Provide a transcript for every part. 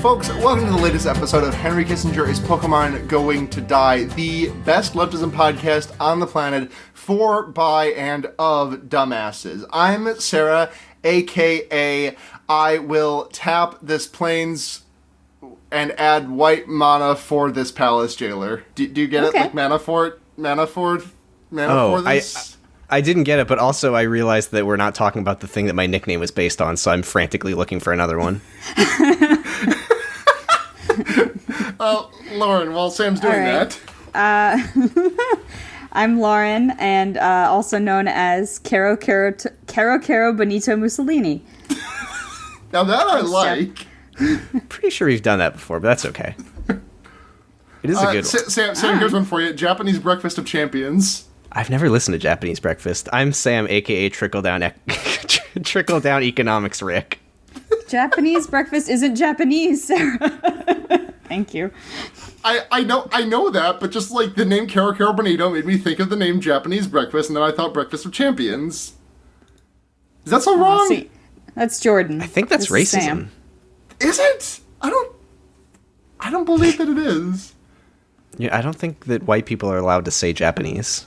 Folks, welcome to the latest episode of Henry Kissinger is Pokemon Going to Die, the best leftism podcast on the planet for, by, and of dumbasses. I'm Sara, a.k.a. I will tap this plains and add white mana for this palace jailer. Do you get it? Like Manafort? I didn't get it, but also I realized that we're not talking about the thing that my nickname was based on, so I'm frantically looking for another one. Lauren, while Sam's doing that. I'm Lauren, and also known as Caro Benito Mussolini. Now that I like. Pretty sure we've done that before, but that's okay. It is a good one. Sam, here's one for you. Japanese Breakfast of Champions. I've never listened to Japanese Breakfast. I'm Sam, a.k.a. Trickle Down Economics Rick. Japanese breakfast isn't Japanese, Sarah. Thank you. I know that, but just like the name Caro Benito made me think of the name Japanese Breakfast, and then I thought Breakfast of Champions. Is that so wrong? See, that's Jordan. I think that's racism. Is it? I don't believe that it is. Yeah, I don't think that white people are allowed to say Japanese.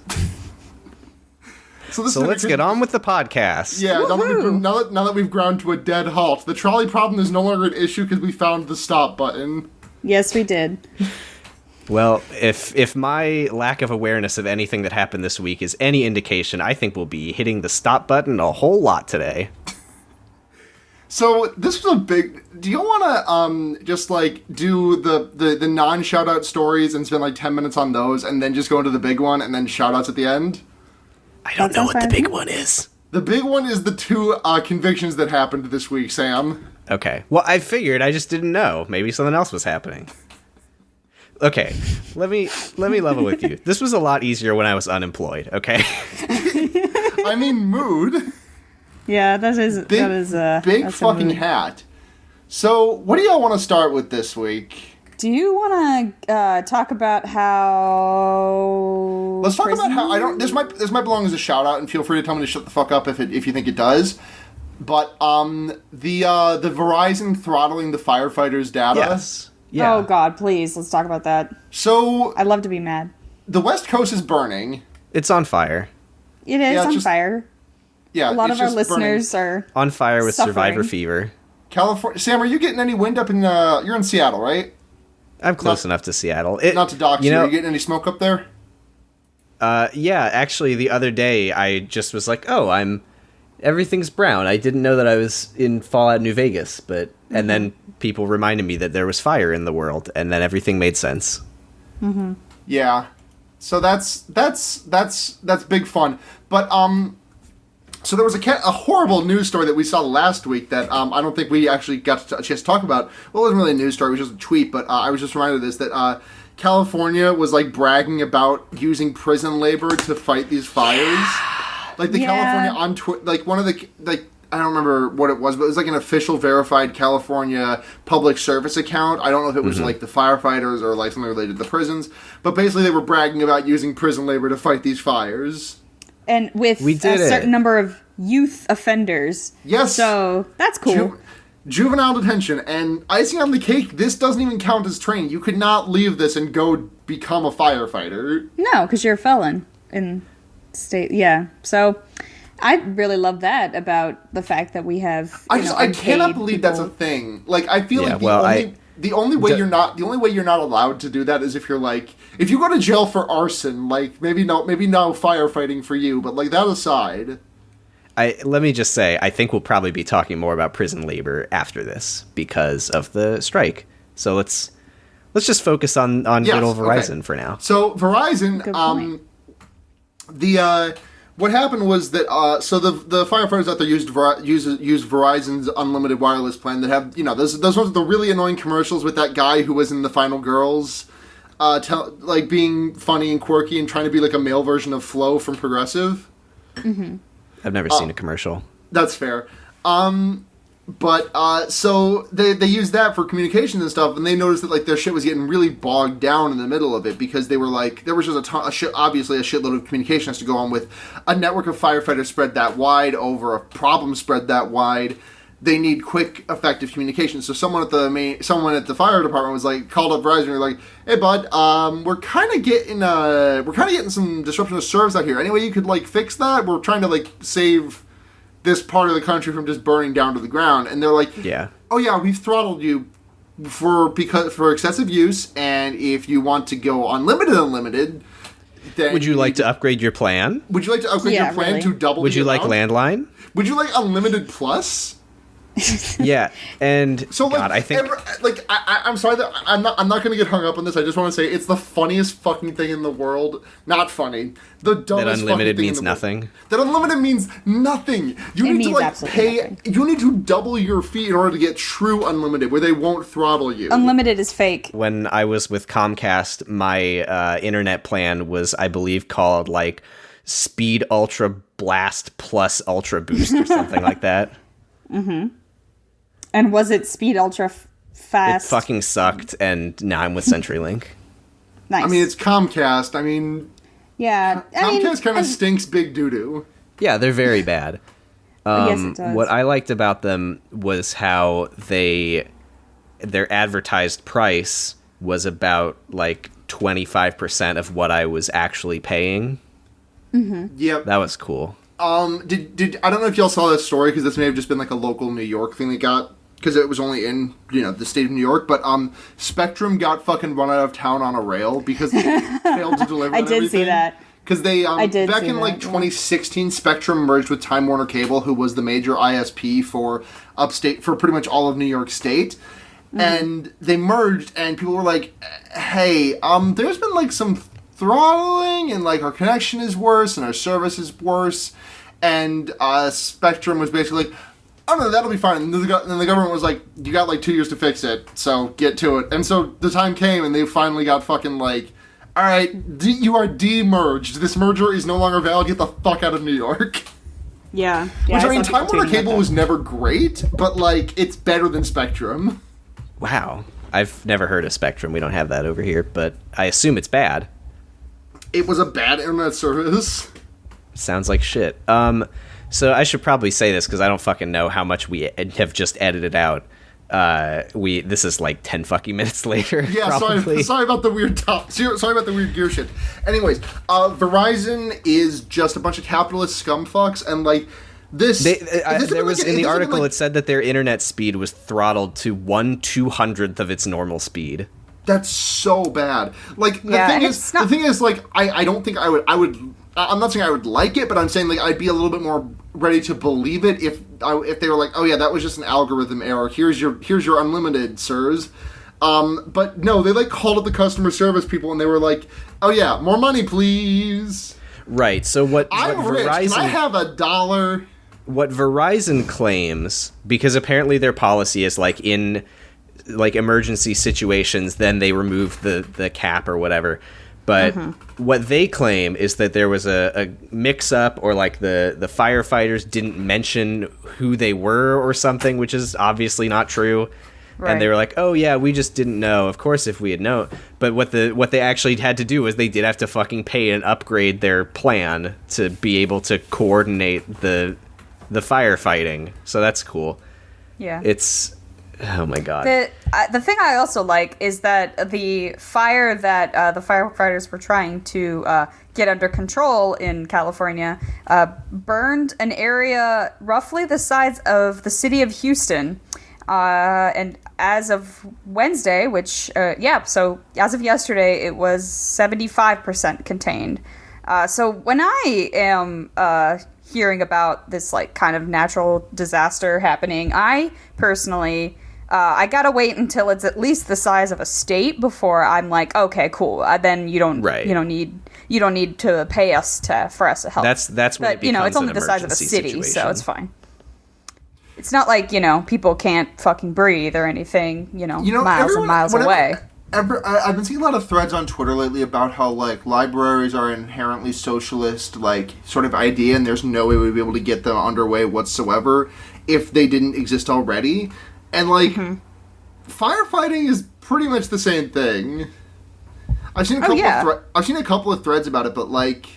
So let's get on with the podcast. Yeah, now that we've ground to a dead halt, the trolley problem is no longer an issue because we found the stop button. Yes, we did. Well, if my lack of awareness of anything that happened this week is any indication, I think we'll be hitting the stop button a whole lot today. So this was a big. Do you want to just like do the non-shoutout stories and spend like 10 minutes on those, and then just go into the big one and then shoutouts at the end? I don't know what the big one is. The big one is the two convictions that happened this week, Sam. Okay. Well, I figured. I just didn't know. Maybe something else was happening. Okay. Let me level with you. This was a lot easier when I was unemployed. Okay. I mean, mood. Yeah, that is big fucking hat. So, what do y'all want to start with this week? Do you want to talk about how? Let's talk about how I don't. This might belong as a shout out, and feel free to tell me to shut the fuck up if you think it does. But the Verizon throttling the firefighters' data. Yes. Yeah. Oh God, please, let's talk about that. So I'd love to be mad. The West Coast is burning. It's on fire. It is on fire. Yeah, a lot of our listeners are on fire with suffering. survivor fever. California. Sam, are you getting any wind up in? You're in Seattle, right? I'm close enough to Seattle. Not to dox you. Are you getting any smoke up there? Yeah, actually, the other day I just was like, "Oh, everything's brown." I didn't know that I was in Fallout New Vegas, and then people reminded me that there was fire in the world, and then everything made sense. Mm-hmm. Yeah, so that's big fun, but So there was a horrible news story that we saw last week that I don't think we actually got a chance to talk about. Well, it wasn't really a news story; it was just a tweet. But I was just reminded of this that California was like bragging about using prison labor to fight these fires. Like the California on like one of the I don't remember what it was, but it was like an official verified California public service account. I don't know if it was like the firefighters or like something related to the prisons, but basically they were bragging about using prison labor to fight these fires. And with a certain number of youth offenders. Yes. So, that's cool. Juvenile detention. And icing on the cake, this doesn't even count as training. You could not leave this and go become a firefighter. No, because you're a felon in state. Yeah. So, I really love that about the fact that we have I cannot believe that's a thing. Like, I feel like the only way you're not allowed to do that is if you're like, if you go to jail for arson, like maybe no firefighting for you, but like that aside. Let me just say, I think we'll probably be talking more about prison labor after this because of the strike. So let's just focus on good old Verizon for now. So Verizon, what happened was that so the firefighters out there use Verizon's unlimited wireless plan that have those ones with the really annoying commercials with that guy who was in the Final Girls, like being funny and quirky and trying to be like a male version of Flo from Progressive. Mm-hmm. I've never seen a commercial. That's fair. But so they used that for communications and stuff, and they noticed that like their shit was getting really bogged down in the middle of it because they were like there was just obviously a shitload of communication has to go on with a network of firefighters spread that wide over a problem spread that wide. they need quick, effective communication. So someone at the fire department was like, called up Verizon and were like, "Hey, bud, we're kind of getting some disruption of service out here. Any way you could like fix that? We're trying to like save this part of the country from just burning down to the ground." And they're like, Yeah. "Oh yeah, we've throttled you for excessive use, and if you want to go unlimited, then Would you like to upgrade your plan? Would you like to upgrade your plan to double? Would you like amount? landline? Would you like unlimited plus?" Yeah, and So like, God, I think I'm sorry that I'm not going to get hung up on this. I just want to say it's the funniest fucking thing in the world. Not funny. The dumbest that unlimited fucking thing means in the nothing. World. That unlimited means nothing. You need to like pay. Nothing. You need to double your fee in order to get true unlimited, where they won't throttle you. Unlimited is fake. When I was with Comcast, my internet plan was, I believe, called like Speed Ultra Blast Plus Ultra Boost or something like that. Mm-hmm. And was it Speed Ultra Fast? It fucking sucked, and now I'm with CenturyLink. Nice. I mean, it's Comcast. I mean, yeah. Comcast kind of stinks big doo-doo. Yeah, they're very bad. Yes, it does. What I liked about them was how their advertised price was about like 25% of what I was actually paying. Mm-hmm. Yep. That was cool. Did I don't know if y'all saw this story, because this may have just been like a local New York thing that got, because it was only in, the state of New York, but Spectrum got fucking run out of town on a rail because they failed to deliver. I did see that. Because they back in like 2016, Spectrum merged with Time Warner Cable, who was the major ISP for pretty much all of New York State. Mm-hmm. And they merged, and people were like, "Hey, there's been like some throttling, and like our connection is worse, and our service is worse." And Spectrum was basically like, "Oh no, that'll be fine." And then the government was like, "You got like 2 years to fix it, so get to it." And so the time came, and they finally got fucking like, "All right, you are de-merged. This merger is no longer valid. Get the fuck out of New York." Yeah. Which, I mean, Time Warner Cable was never great, but like, it's better than Spectrum. Wow. I've never heard of Spectrum. We don't have that over here, but I assume it's bad. It was a bad internet service. Sounds like shit. So I should probably say this because I don't fucking know how much we have just edited out. This is like 10 fucking minutes later. Yeah, probably. sorry about the weird sorry about the weird gear shit. Anyways, Verizon is just a bunch of capitalist scumfucks, and like this. There was in the article, it said that their internet speed was throttled to 1/200th of its normal speed. That's so bad. Like the thing is, like I don't think I would. I'm not saying I would like it, but I'm saying like I'd be a little bit more ready to believe it if they were like, "Oh yeah, that was just an algorithm error. Here's your unlimited, sirs." But no, they like called up the customer service people, and they were like, "Oh yeah, more money, please." Right. So what rich. Verizon, Can I have $1? What Verizon claims, because apparently their policy is like in like emergency situations, then they remove the cap or whatever. But what they claim is that there was a mix-up, or like the firefighters didn't mention who they were or something, which is obviously not true. Right. And they were like, "Oh yeah, we just didn't know. Of course, if we had known." But what they actually had to do was they did have to fucking pay and upgrade their plan to be able to coordinate the firefighting. So that's cool. Yeah. It's... Oh my god. The thing I also like is that the fire that the firefighters were trying to get under control in California burned an area roughly the size of the city of Houston. And as of Wednesday, so as of yesterday, it was 75% contained. So when I am hearing about this like kind of natural disaster happening, I personally... I gotta wait until it's at least the size of a state before I'm like, okay, cool. Then you don't need to pay us for us to help. That's when it becomes it's only an the size of a city, situation. so it's fine. It's not like people can't fucking breathe or anything. Miles and miles away. I've been seeing a lot of threads on Twitter lately about how like libraries are inherently socialist, like sort of idea, and there's no way we'd be able to get them underway whatsoever if they didn't exist already. And, like, firefighting is pretty much the same thing. I've seen a couple of threads about it, but, like...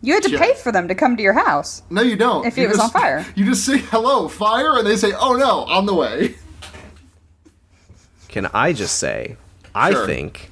You had to Shit. pay for them to come to your house. No, you don't. If You it was on fire. You just say, hello, fire, and they say, oh no, on the way. Can I just say, Sure. I think...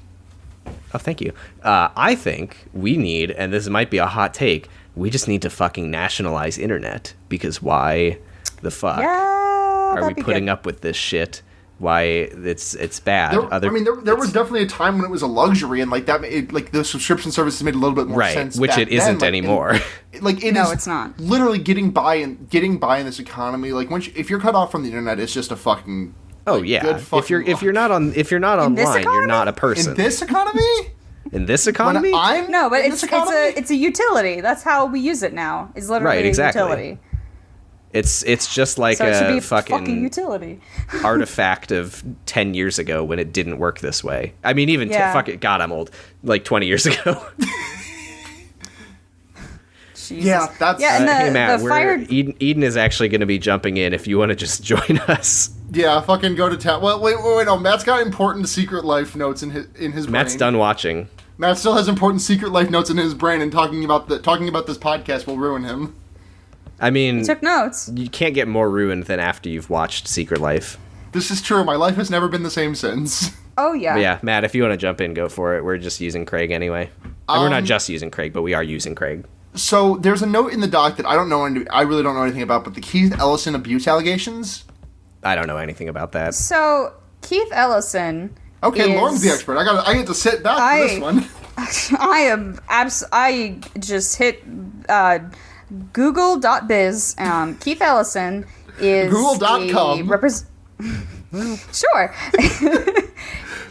Oh, thank you. I think we need, and this might be a hot take, we just need to fucking nationalize internet. Because why the fuck Yeah, are we putting up with this shit? Why it's bad. There was definitely a time when it was a luxury, and like that, like the subscription services made a little bit more Right, sense. which back it isn't then. anymore. It's not. Literally getting by in this economy. Like if you're cut off from the internet, it's just a fucking. Oh like, yeah. good If fucking you're not online, you're not a person. in this economy. In this economy? When I'm No, but in this economy? it's a utility. That's how we use it now. Is literally Right, exactly. a utility. It's just like So it should be a a fucking utility. artifact of 10 years ago when it didn't work this way. I mean, even Yeah. fuck it, God, I'm old. Like 20 years ago. Jesus. Yeah, that's. Yeah, and Hey Matt, the fire. Eden is actually going to be jumping in if you want to just join us. Yeah, fucking go to town. Well, wait, no. Matt's got important Secret Life notes in his brain. Matt's done watching. Matt still has important Secret Life notes in his brain, and talking about this podcast will ruin him. I mean, He took notes. you can't get more ruined than after you've watched Secret Life. This is true. My life has never been the same since. Oh yeah. But yeah, Matt, if you want to jump in, go for it. We're just using Craig anyway. And we're not just using Craig, but we are using Craig. So there's a note in the doc that I really don't know anything about, but the Keith Ellison abuse allegations. I don't know anything about that. So Keith Ellison. Okay, is- Lauren's the expert. I get to sit back for this one. I just hit Google.biz. Keith Ellison is Google.com. Sure.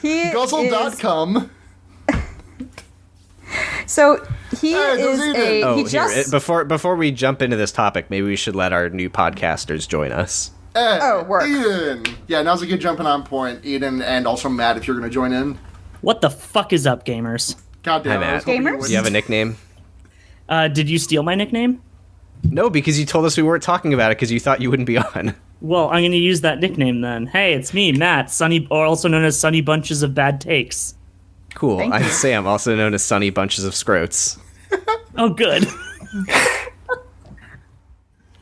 He Guzzle.com. So he Hey, is Eden. a. Oh, he here, just. before we jump into this topic, maybe we should let our new podcasters join us. Work. Eden. Yeah, now's a good jumping on point. Eden and also Matt, if you're going to join in. What the fuck is up, gamers? God damn Hi, it. I was Matt. hoping Gamers? Do you have a wouldn't. nickname? Did you steal my nickname? No, because you told us we weren't talking about it because you thought you wouldn't be on. Well, I'm going to use that nickname then. Hey, it's me, Matt, Sunny, or also known as Sunny Bunches of Bad Takes. Cool. Thank I'm you. Sam, also known as Sunny Bunches of Scroats. Oh, good.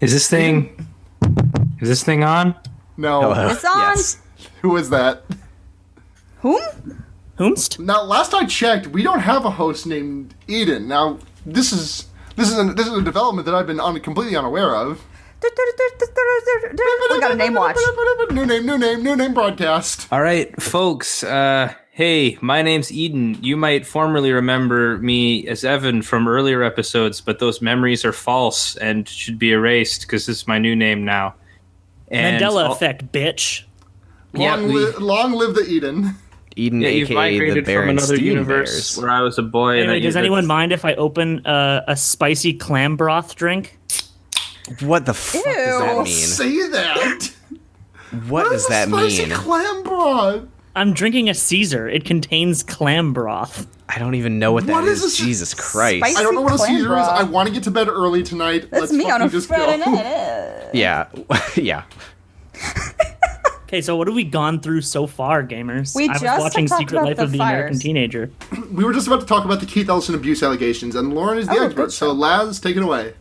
Is this thing on? No. Hello. It's on. Yes. Who is that? Whom? Whomst? Now, last I checked, we don't have a host named Eden. Now, this is a development that I've been completely unaware of. We got a name watch. New name broadcast. All right, folks. Hey, my name's Eden. You might formerly remember me as Evan from earlier episodes, but those memories are false and should be erased because this is my new name now. And Mandela I'll- effect, bitch. Yeah, Long live the Eden. Eden, Yeah, you've aka the migrated from another Berenstein universe Bears. where I was a boy. and I Anyway, does used anyone it- mind if I open a spicy clam broth drink? What the fuck does that Ew. mean? Say that. What does that Spicy mean? clam broth. I'm drinking a Caesar. It contains clam broth. I don't even know what that What is is. this? Jesus Christ. Spicy- I don't know what a clam Caesar is. broth. I want to get to bed early tonight. That's Let's me on a fucking just Friday go. night. Yeah. Yeah. Okay, so what have we gone through so far, gamers? We I was just watching talked Secret about Life the of the American fires. Teenager. We were just about to talk about the Keith Ellison abuse allegations, and Lauren is the Oh, expert. good So, show. Laz, take it away.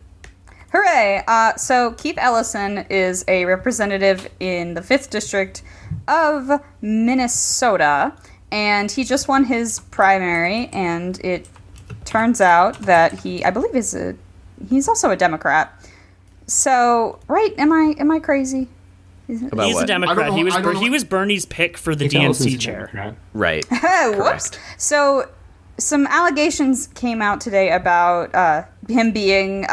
Hooray! So Keith Ellison is a representative in the 5th District of Minnesota, and he just won his primary, and it turns out that I believe he's also a Democrat. So, right, am I crazy? About He's what? a Democrat. I don't know- I don't know- He was Bernie's pick for the Keith Ellison's DNC a chair. Democrat. Right. Oh, whoops. Correct. So, some allegations came out today about him being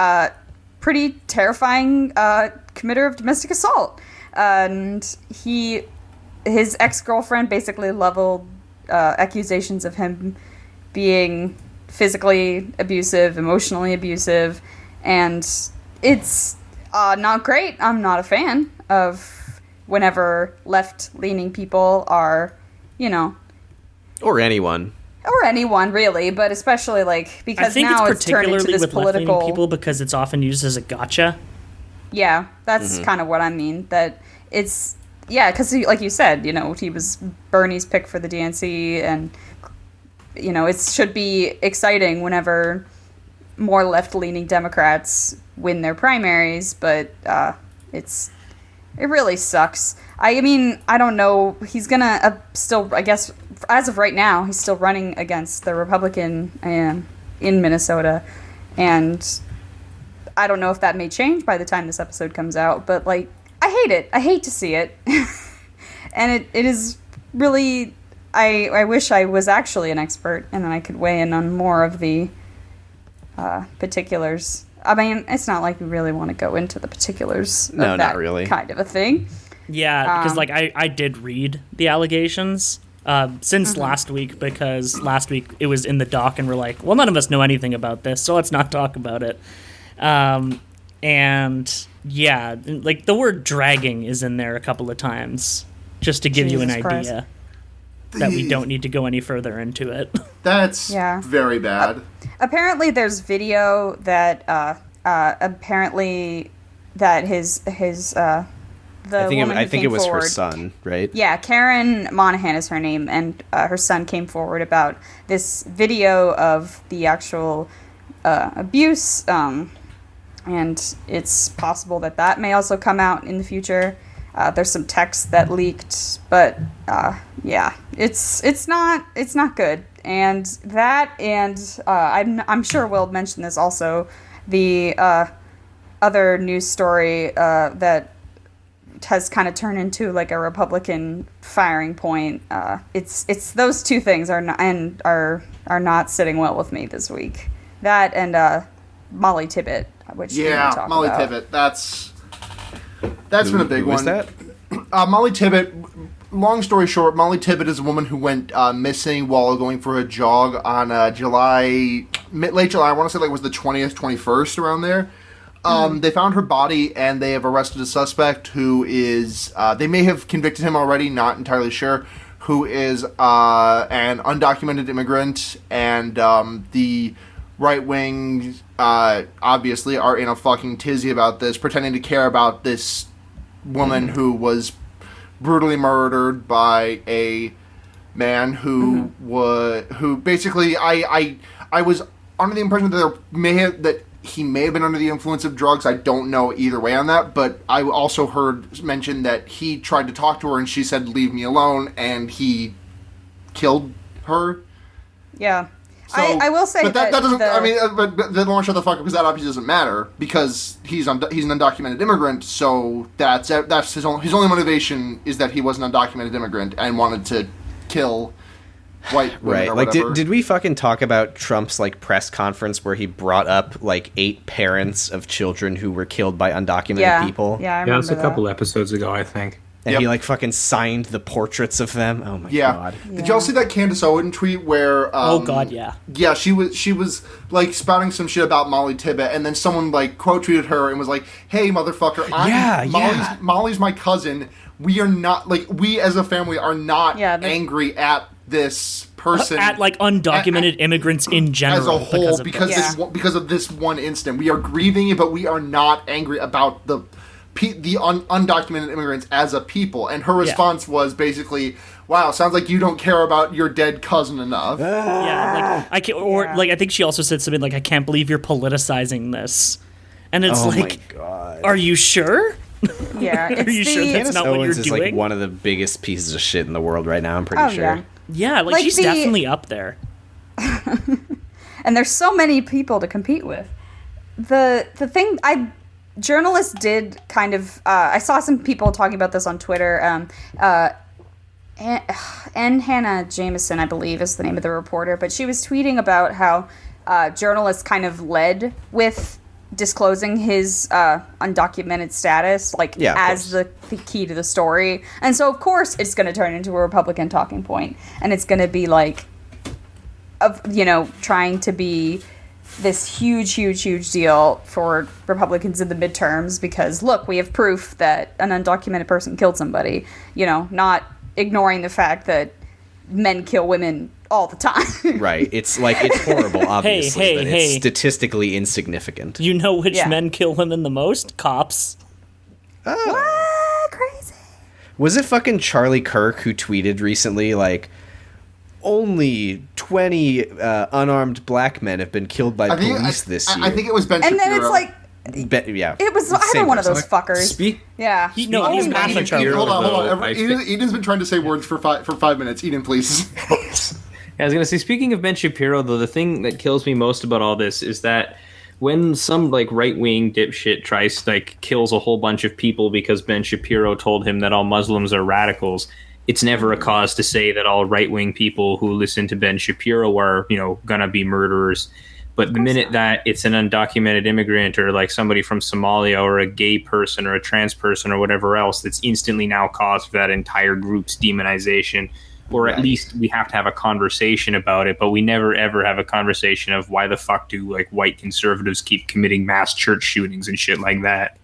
pretty terrifying committer of domestic assault, and his ex-girlfriend basically leveled accusations of him being physically abusive, emotionally abusive, and it's not great. I'm not a fan of whenever left-leaning people are, Or anyone. or anyone really, but especially I because think now it's it's turned into particularly this with left-leaning political. people because it's often used as a gotcha. Yeah, that's kind of what I mean. That it's because like you said, he was Bernie's pick for the DNC, and it should be exciting whenever more left-leaning Democrats win their primaries, but it really sucks. I mean, I don't know. He's gonna still, I guess, as of right now, he's still running against the Republican in Minnesota, and I don't know if that may change by the time this episode comes out. But like, I hate it. I hate to see it, and it is really. I wish I was actually an expert, and then I could weigh in on more of the particulars. I mean, it's not like we really want to go into the particulars of that not really. kind of a thing. Yeah, because like I did read the allegations since last week, because last week it was in the doc and we're like, well, none of us know anything about this, so let's not talk about it. And yeah, like the word dragging is in there a couple of times just to give you an Jesus Christ. idea that we don't need to go any further into it. That's very bad. Apparently, there's video that apparently that his I think it was forward. her son, right? Yeah, Karen Monahan is her name, and her son came forward about this video of the actual abuse, and it's possible that may also come out in the future. There's some text that leaked, but yeah, it's not good. And that, and I'm sure we'll mention this also. The other news story that has kind of turned into like a Republican firing point. It's those two things are not sitting well with me this week. That and Molly Tibbet, which we didn't talk Molly about. Tibbet. That's been a big one. Who is that? Molly Tibbet. Long story short, Molly Tibbet is a woman who went missing while going for a jog on late July. I want to say like it was the 20th, 21st, around there. They found her body, and they have arrested a suspect who is, they may have convicted him already, not entirely sure, who is an undocumented immigrant, and the right-wing, obviously, are in a fucking tizzy about this, pretending to care about this woman who was brutally murdered by a man who basically, I was under the impression that he may have been under the influence of drugs. I don't know either way on that, but I also heard mention that he tried to talk to her and she said, "Leave me alone," and he killed her. Yeah. So, I will say but that doesn't. the- I mean, but then won't shut the fuck up because that obviously doesn't matter because he's an undocumented immigrant. So that's his only motivation is that he was an undocumented immigrant and wanted to kill white women Right. or Like, whatever. did we fucking talk about Trump's like press conference where he brought up like 8 parents of children who were killed by undocumented people? Yeah, I remember Yeah, it was a that. couple episodes ago, I think. And Yep. he like fucking signed the portraits of them. Oh my Yeah. god. Yeah. Did y'all see that Candace Owen tweet where? Oh god, yeah. Yeah, she was like spouting some shit about Molly Tibbet, and then someone like quote tweeted her and was like, "Hey, motherfucker, Molly's my cousin. We are not like we as a family are not angry at this person At like undocumented immigrants in general as a whole because of this one incident. We are grieving it, but we are not angry about the undocumented immigrants as a people." And her response was basically, "Wow, sounds like you don't care about your dead cousin enough." Yeah, like I can't, or like I think she also said something like, "I can't believe you're politicizing this," and it's Oh like, my god. are you sure? Yeah, Are you sure that's Candace not what you're Owens is doing? like one of the biggest pieces of shit in the world right now. I'm pretty sure. Yeah. Yeah, like she's the- definitely up there. And there's so many people to compete with. The thing journalists did kind of I saw some people talking about this on Twitter. And Hannah Jameson, I believe, is the name of the reporter, but she was tweeting about how journalists kind of led with disclosing his undocumented status, as the key to the story. And so, of course, it's going to turn into a Republican talking point, and it's going to be like, trying to be this huge deal for Republicans in the midterms because, look, we have proof that an undocumented person killed somebody, not ignoring the fact that men kill women all the time. Right. It's like, it's horrible, obviously, but hey. it's statistically insignificant. You know which men kill women the most? Cops. What? Crazy. Was it fucking Charlie Kirk who tweeted recently, like, only 20 unarmed black men have been killed by police this year. I think it was Ben Shapiro. And then it's like, yeah, it was either one of those fuckers. Yeah. He's Manafort. Hold on. Eden's been trying to say words for 5 minutes. Eden, please. I was going to say, speaking of Ben Shapiro, though, the thing that kills me most about all this is that when some like right-wing dipshit tries kills a whole bunch of people because Ben Shapiro told him that all Muslims are radicals, it's never a cause to say that all right-wing people who listen to Ben Shapiro are, gonna be murderers. But the minute that it's an undocumented immigrant or like somebody from Somalia or a gay person or a trans person or whatever else, that's instantly now cause for that entire group's demonization. Or at least we have to have a conversation about it, but we never ever have a conversation of why the fuck do white conservatives keep committing mass church shootings and shit like that.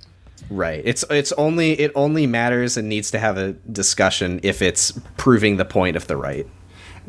Right. It only matters and needs to have a discussion if it's proving the point of the right.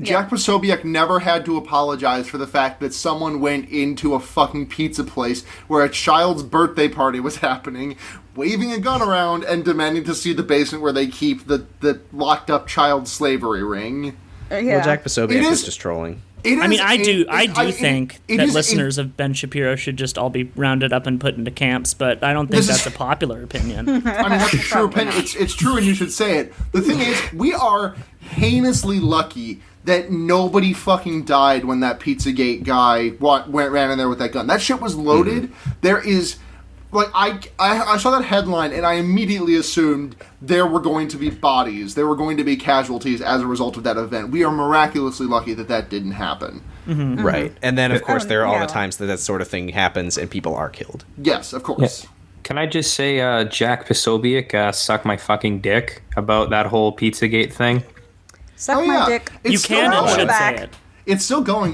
Jack Posobiec never had to apologize for the fact that someone went into a fucking pizza place where a child's birthday party was happening, waving a gun around and demanding to see the basement where they keep the locked up child slavery ring. Well, Jack Posobiec is just trolling. I do think that listeners of Ben Shapiro should just all be rounded up and put into camps, but I don't think that's a popular opinion. That's a true opinion. It's true, and you should say it. The thing is, we are heinously lucky that nobody fucking died when that Pizzagate guy ran in there with that gun. That shit was loaded. Mm-hmm. There is... I saw that headline and I immediately assumed there were going to be bodies. There were going to be casualties as a result of that event. We are miraculously lucky that didn't happen. Mm-hmm. Right. And then, of course, there are all the times that sort of thing happens and people are killed. Yes, of course. Yeah. Can I just say Jack Posobiec suck my fucking dick about that whole Pizzagate thing? Suck my dick. You can and should say it. It's still going.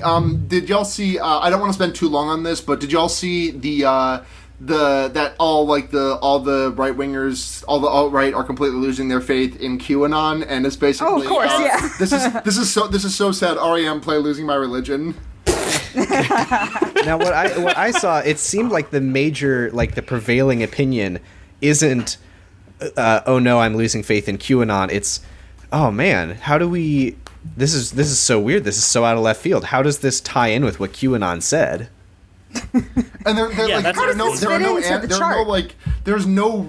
Did y'all see... I don't want to spend too long on this, but did y'all see all the right wingers, all the alt-right are completely losing their faith in QAnon, and it's basically... Oh, of course, yeah. This is so sad. REM play Losing My Religion. Now, what I saw, it seemed like the prevailing opinion isn't, oh no, I'm losing faith in QAnon. It's, oh man, how do we... This is so weird. This is so out of left field. How does this tie in with what QAnon said? And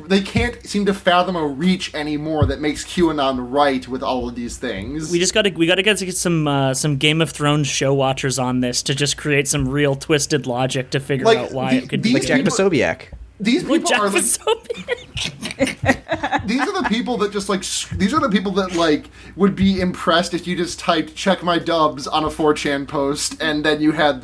they can't seem to fathom a reach anymore that makes QAnon right with all of these things. We gotta get some Game of Thrones show watchers on this to just create some real twisted logic to figure out why it could be like Jack Posobiec. These people are like, Posobiec. these are the people that would be impressed if you just typed "check my dubs" on a 4chan post and then you had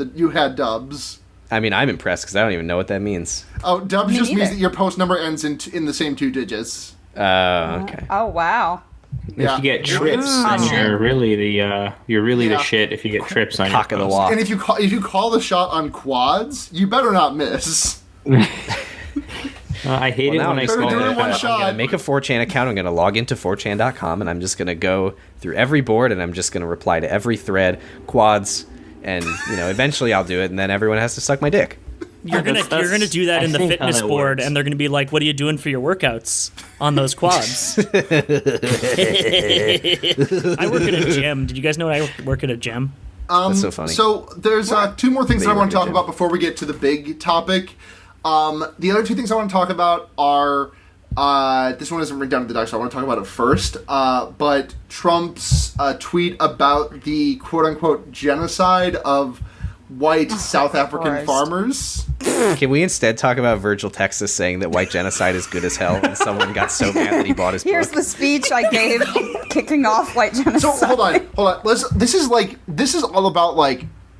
dubs. I mean, I'm impressed because I don't even know what that means. Oh, dubs just means that your post number ends in the same 2 digits. Okay. Oh, wow. If you get trips, then you're really the shit. If you get trips on cock your of the walk. And if you call the shot on quads, you better not miss. I hate it when I call do it it. one shot. I'm going to make a 4chan account. I'm going to log into 4chan.com, and I'm just going to go through every board, and I'm just going to reply to every thread, quads, and eventually I'll do it, and then everyone has to suck my dick. You're gonna do that in the fitness board, and they're gonna be like, "What are you doing for your workouts on those quads?" I work at a gym. Did you guys know I work at a gym? That's so funny. So there's 2 more things that I want to talk about before we get to the big topic. The other 2 things I want to talk about are this one isn't written down in the doc, so I want to talk about it first. But Trump's tweet about the quote-unquote genocide of white South African farmers. Can we instead talk about Virgil Texas saying that white genocide is good as hell, and someone got so mad that he bought his Here's book? the speech I gave kicking off white genocide. So hold on. This is all about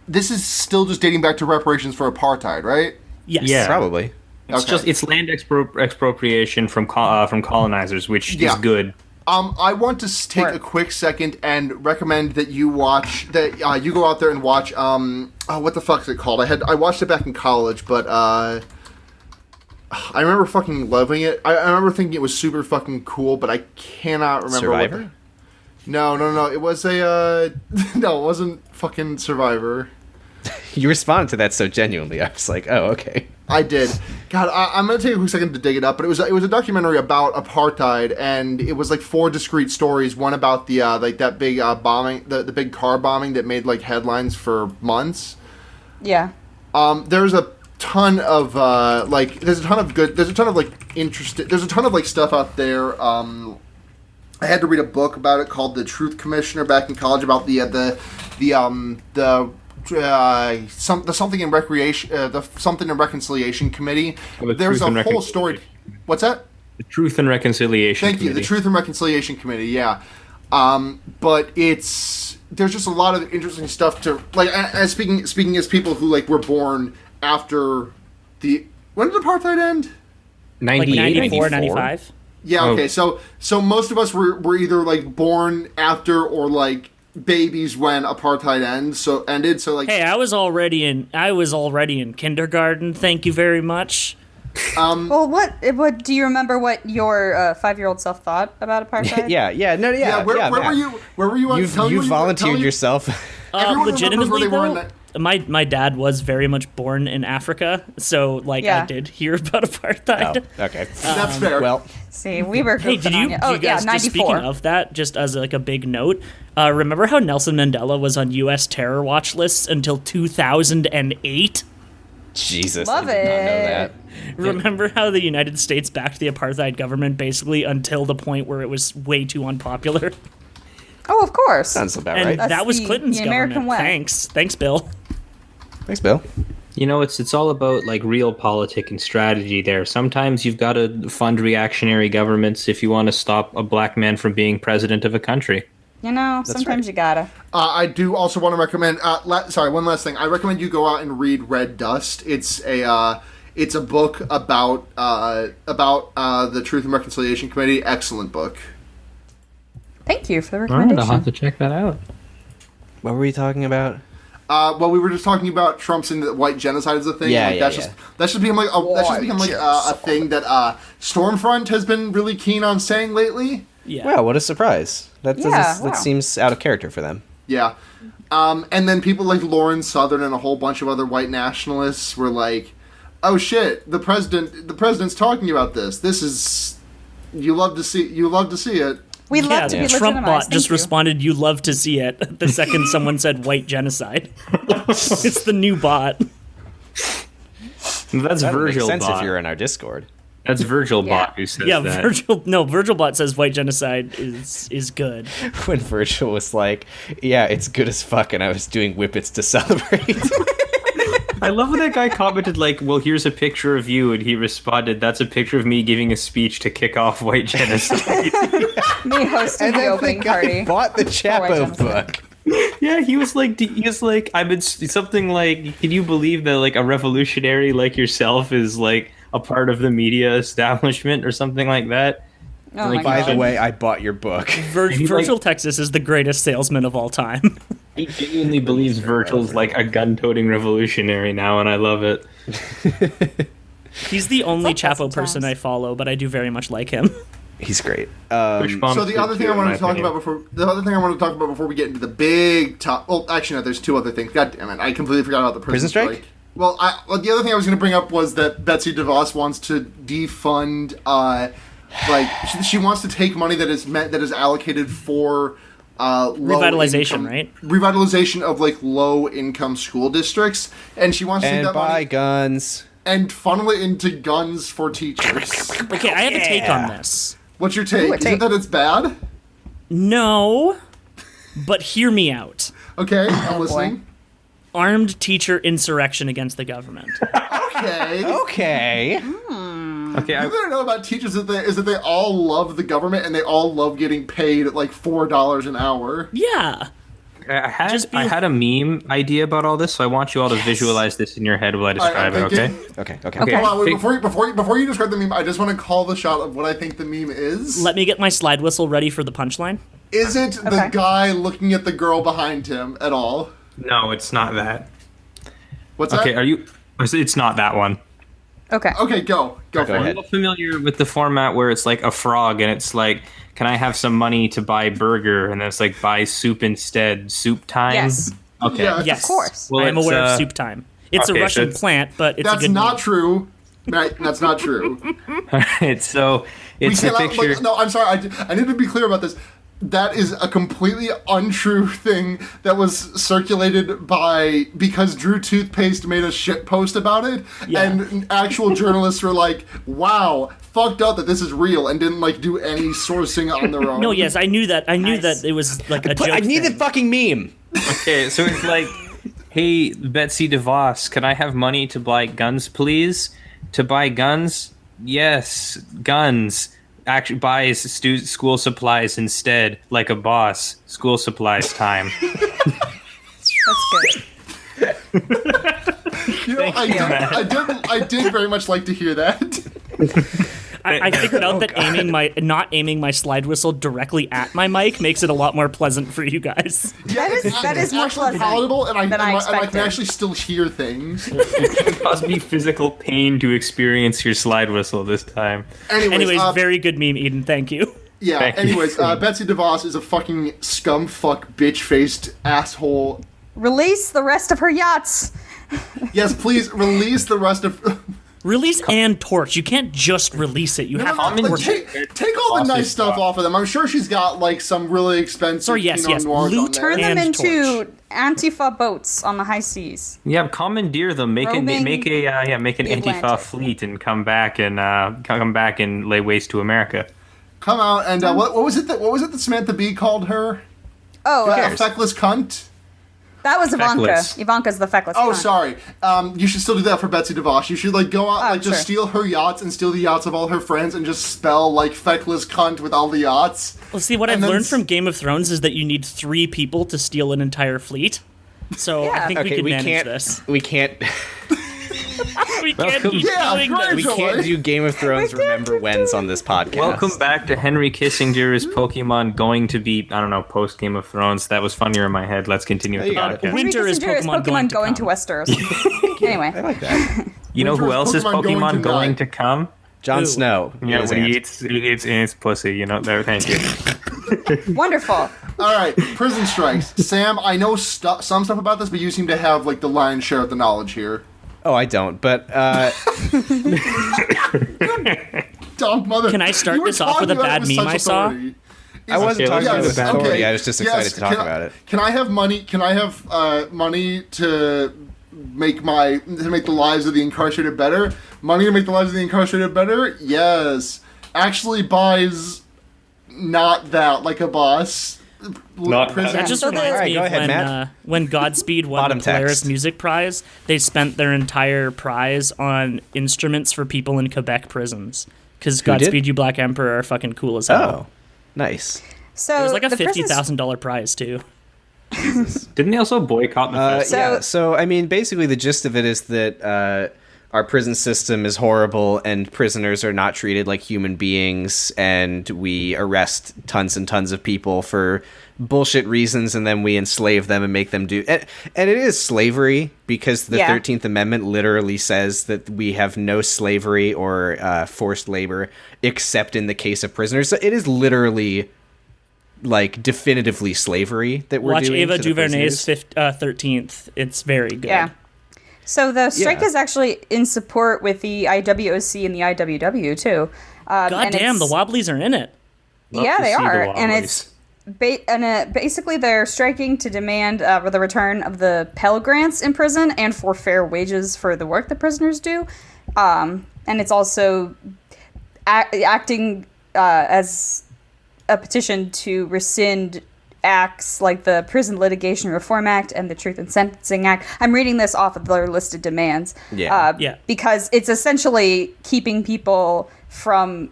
this is still just dating back to reparations for apartheid, right? Yes. Yeah. Probably. It's land expropriation from colonizers, which is good. I want to take a quick second and recommend that you watch you go out there and watch what the fuck is it called? I watched it back in college, but I remember fucking loving it. I remember thinking it was super fucking cool, but I cannot remember. Survivor? No. It was a no, it wasn't fucking Survivor. You responded to that so genuinely. I was like, oh, okay. I did. God, I'm gonna take a quick second to dig it up, but it was a documentary about apartheid, and it was like 4 discrete stories. One about the like that big bombing, the big car bombing that made like headlines for months. Yeah. There's a ton of there's a ton of stuff out there. I had to read a book about it called The Truth Commissioner back in college about the something in reconciliation committee. There's a whole story. What's that? The Truth and Reconciliation Thank you. The Truth and Reconciliation Committee. Yeah. But there's just a lot of interesting stuff to like. As speaking as people who like were born after when did apartheid end? 98, 94, 95. Yeah. Okay. So most of us were either like born after or like babies when apartheid ended. So like, hey, I was already in kindergarten. Thank you very much. Well, what do you remember? What your 5-year-old self thought about apartheid? Where were you? You volunteered yourself. Legitimately, though, my dad was very much born in Africa, so I did hear about apartheid. Oh, okay, that's fair. Well, see, we were. Hey, did you guys? Just speaking of that, just as like a big note, remember how Nelson Mandela was on U.S. terror watch lists until 2008? Jesus, Love I did not know it. that. Remember how the United States backed the apartheid government basically until the point where it was way too unpopular? Oh, of course. Sounds about And right. That's that was the Clinton's American government. way. Thanks, Bill. Thanks, Bill. You know, it's all about like real politic and strategy there. Sometimes you've got to fund reactionary governments if you want to stop a black man from being president of a country. Sometimes right. you gotta. I do also want to recommend. One last thing. I recommend you go out and read Red Dust. It's a book about the Truth and Reconciliation Committee. Excellent book. Thank you for the All right, recommendation. I'll have to check that out. What were we talking about? Well, we were just talking about Trump saying that white genocide is a thing. Yeah, like, yeah, that should become a thing that Stormfront has been really keen on saying lately. Yeah. Wow, what a surprise! That wow. seems out of character for them. Yeah. And then people like Lauren Southern and a whole bunch of other white nationalists were like, "Oh shit, the president's talking about this. This is you love to see it." We love to be Trump legitimized. bot Thank just you. responded, "You love to see it," the second someone said white genocide. It's the new bot. That's That Virgil makes sense bot. if you're in our Discord. That's Virgil Yeah. bot who says Yeah, that. Virgil bot says white genocide is good. When Virgil was like, "Yeah, it's good as fuck," and I was doing whippets to celebrate. I love when that guy commented like, "Well, here's a picture of you," and he responded, "That's a picture of me giving a speech to kick off white genocide." Me hosting And the then the opening guy party. bought the white Chapo genocide. book. Yeah, he was like, I've been something like, can you believe that like a revolutionary like yourself is like a part of the media establishment or something like that? Oh Like, my By the God. way, I bought your book. Virgil Texas is the greatest salesman of all time. He genuinely believes Virgil's like a gun-toting revolutionary now, and I love it. He's the only It's like that Chapo person I sometimes. follow, but I do very much like him. He's great. So the other thing I wanted to talk about before we get into the big top. Well, actually, no. There's 2 other things. God damn it! I completely forgot about the prison strike? Well, the other thing I was going to bring up was that Betsy DeVos wants to defund. She wants to take money that is allocated for Revitalization, right? Revitalization of like low income school districts, and she wants to take and that buy money guns. and funnel it into guns for teachers. Okay, I have a take on this. What's your take? Ooh, a Is it take. that it's bad? No, but hear me out. Okay, I'm listening. Armed teacher insurrection against the government. Okay. Okay. Okay, The thing I know about teachers is that they all love the government and they all love getting paid at like $4 an hour. Yeah. I be- had a meme idea about all this, so I want you all to visualize this in your head while I describe it. I'm Okay. thinking- Okay. Okay. Hold on, wait, Think- before you describe the meme, I just want to call the shot of what I think the meme is. Let me get my slide whistle ready for the punchline. Is it the Okay. guy looking at the girl behind him at all? No, it's not that. What's Okay, that? it's not that one. Okay. Okay, go for ahead. it. Are you familiar with the format where it's like a frog and it's like, can I have some money to buy burger? And then it's like, buy soup instead. Soup time? Yes. Okay. Yeah. Yes. Of course. Well, I am it's, aware of soup time. It's okay, a so Russian it's- plant, but it's a That's good not name. true. Right, that's not true. All right, so it's a picture. No, I'm sorry. I need to be clear about this. That is a completely untrue thing that was circulated because Drew Toothpaste made a shit post about it, and actual journalists were like, "Wow, fucked up that this is real," and didn't like do any sourcing on their own. No, yes, I knew that. I knew that it was like a joke. I need the thing. fucking meme. Okay, so it's like, hey, Betsy DeVos, can I have money to buy guns, please? To buy guns? Yes, guns. Actually buys school supplies instead, like a boss. School supplies time. That's good. I did very much like to hear that. I figured out that not aiming my slide whistle directly at my mic makes it a lot more pleasant for you guys. That is more actually pleasant palatable, and I can expected. actually still hear things. It caused me physical pain to experience your slide whistle this time. Anyways, very good meme, Eden. Thank you. Yeah. Thank you. Anyways, Betsy DeVos is a fucking scumfuck, bitch-faced asshole. Release the rest of her yachts. Yes, please release the rest of. Release and torch. You can't just release it. You have to Like, torch it. take all the nice stuff off of them. I'm sure she's got like some really expensive. Sorry, yes. Noirs on Loot there. Turn them And into torch. Antifa boats on the high seas. Yeah, commandeer them. Make an Roaming Antifa Atlantic. fleet and come back and lay waste to America. Come out and what was it that Samantha Bee called her? Oh, A feckless cunt. that was Ivanka. Feckless. Ivanka's the feckless. Oh, cunt. sorry. You should still do that for Betsy DeVos. You should like go out, like just sure. steal her yachts and steal the yachts of all her friends and just spell like feckless cunt with all the yachts. Well, see, what And I've then learned from Game of Thrones is that you need 3 people to steal an entire fleet. So I Yeah. think we Okay, can we manage can't. this. We can't. We can't Welcome. keep Yeah, doing great, this. We Joy. can't do Game of Thrones remember whens on this podcast. Welcome back to Henry Kissinger's Pokemon going to be, I don't know, post Game of Thrones. That was funnier in my head. Let's continue with the There you go. podcast. Winter is Henry Kissinger Pokemon going to come. Westeros. Anyway, I like that. You know who Winter is else is Pokemon going Pokemon to going die. to come? Jon Ooh. Snow. Yeah, His when he aunt. eats pussy, you know. There, thank you. wonderful. All right, prison strikes. Sam, I know some stuff about this, but you seem to have like the lion's share of the knowledge here. Oh, I don't. But Dumb mother. Can I start You were this off with a talking about it bad with meme such I saw? authority. I wasn't Okay, talking let's about do the the bad story. one. I was just excited to talk can I- about it. Can I have money? Can I have money to make the lives of the incarcerated better? Money to make the lives of the incarcerated better? Yes. Actually buys not that like a boss. Not Prison. That just So reminds Alright, me go of ahead, when, Matt. when Godspeed won Bottom the Polaris text. Music Prize. They spent their entire prize on instruments for people in Quebec prisons. Because Who did? Godspeed You Black Emperor are fucking cool as hell. Oh, nice. So It was like a the prisons- $50,000 prize, too. Didn't they also boycott the festival? Yeah. So I mean, basically, the gist of it is that our prison system is horrible, and prisoners are not treated like human beings, and we arrest tons and tons of people for bullshit reasons, and then we enslave them and make them do. And it is slavery because the Yeah. 13th Amendment literally says that we have no slavery or forced labor except in the case of prisoners. So it is literally like definitively slavery that we're Watch doing. Ava to the DuVernay's prisoners. 13th. It's very good. Yeah. So the strike Yeah. is actually in support with the IWOC and the IWW too. God and damn, it's- the Wobblies are in it. Love yeah, to they see the are, and Wobblies. it's basically they're striking to demand the return of the Pell Grants in prison and for fair wages for the work the prisoners do. And it's also acting as a petition to rescind acts like the Prison Litigation Reform Act and the Truth in Sentencing Act. I'm reading this off of their listed demands. Yeah. Yeah. Because it's essentially keeping people from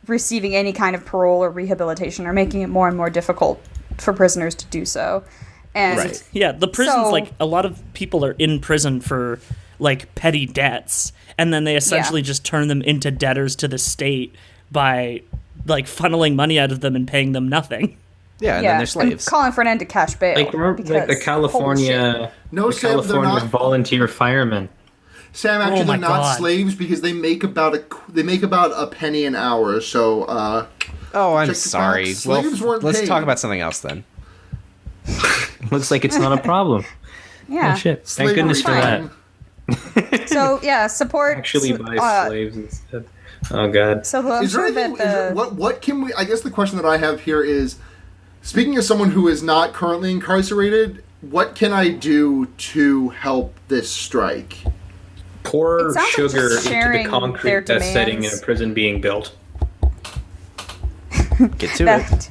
receiving any kind of parole or rehabilitation or making it more and more difficult for prisoners to do so. And Right. Yeah, the prisons, So- like, a lot of people are in prison for, like, petty debts, and then they essentially just turn them into debtors to the state by, like, funneling money out of them and paying them nothing. Yeah, and then they're slaves. I'm calling for an end to cash bail. Like remember, like the because, holy shit. California, No, the Sam, they're California not. volunteer firemen. Sam, actually, Oh my they're not God. slaves because they make about a penny an hour. So, Oh, I'm Check the sorry. facts. Well, Slaves weren't let's paid. talk about something else then. Looks like it's not a problem. Yeah. Oh shit! Thank slavery goodness for that. time. So yeah, support Actually buy slaves instead. Oh god. So I'm Is there sure anything? that What can we? I guess the question that I have here is, speaking as someone who is not currently incarcerated, what can I do to help this strike? Pour It sounds like sugar just into sharing the their concrete that's setting in a demands. prison being built. Get to it. that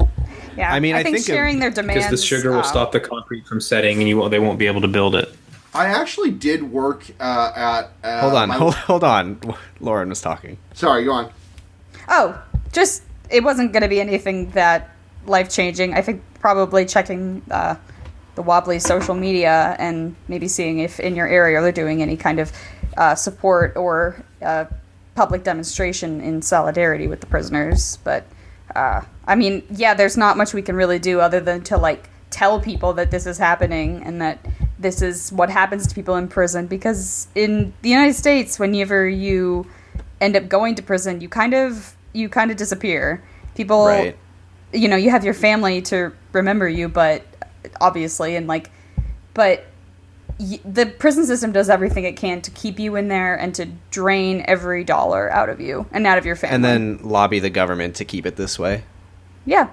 yeah, I mean, I think think sharing their demands Because the sugar will stop the concrete from setting, and they won't be able to build it. I actually did work at. Hold on, hold on. Lauren was talking. Sorry, go on. Oh, just it wasn't going to be anything that life changing. I think probably checking the Wobbly social media and maybe seeing if in your area they're doing any kind of support or public demonstration in solidarity with the prisoners. But I mean, yeah, there's not much we can really do other than to like tell people that this is happening and that this is what happens to people in prison. Because in the United States, whenever you end up going to prison, you kind of disappear. People, Right. You have your family to remember you, but obviously, but the prison system does everything it can to keep you in there and to drain every dollar out of you and out of your family. And then lobby the government to keep it this way. yeah.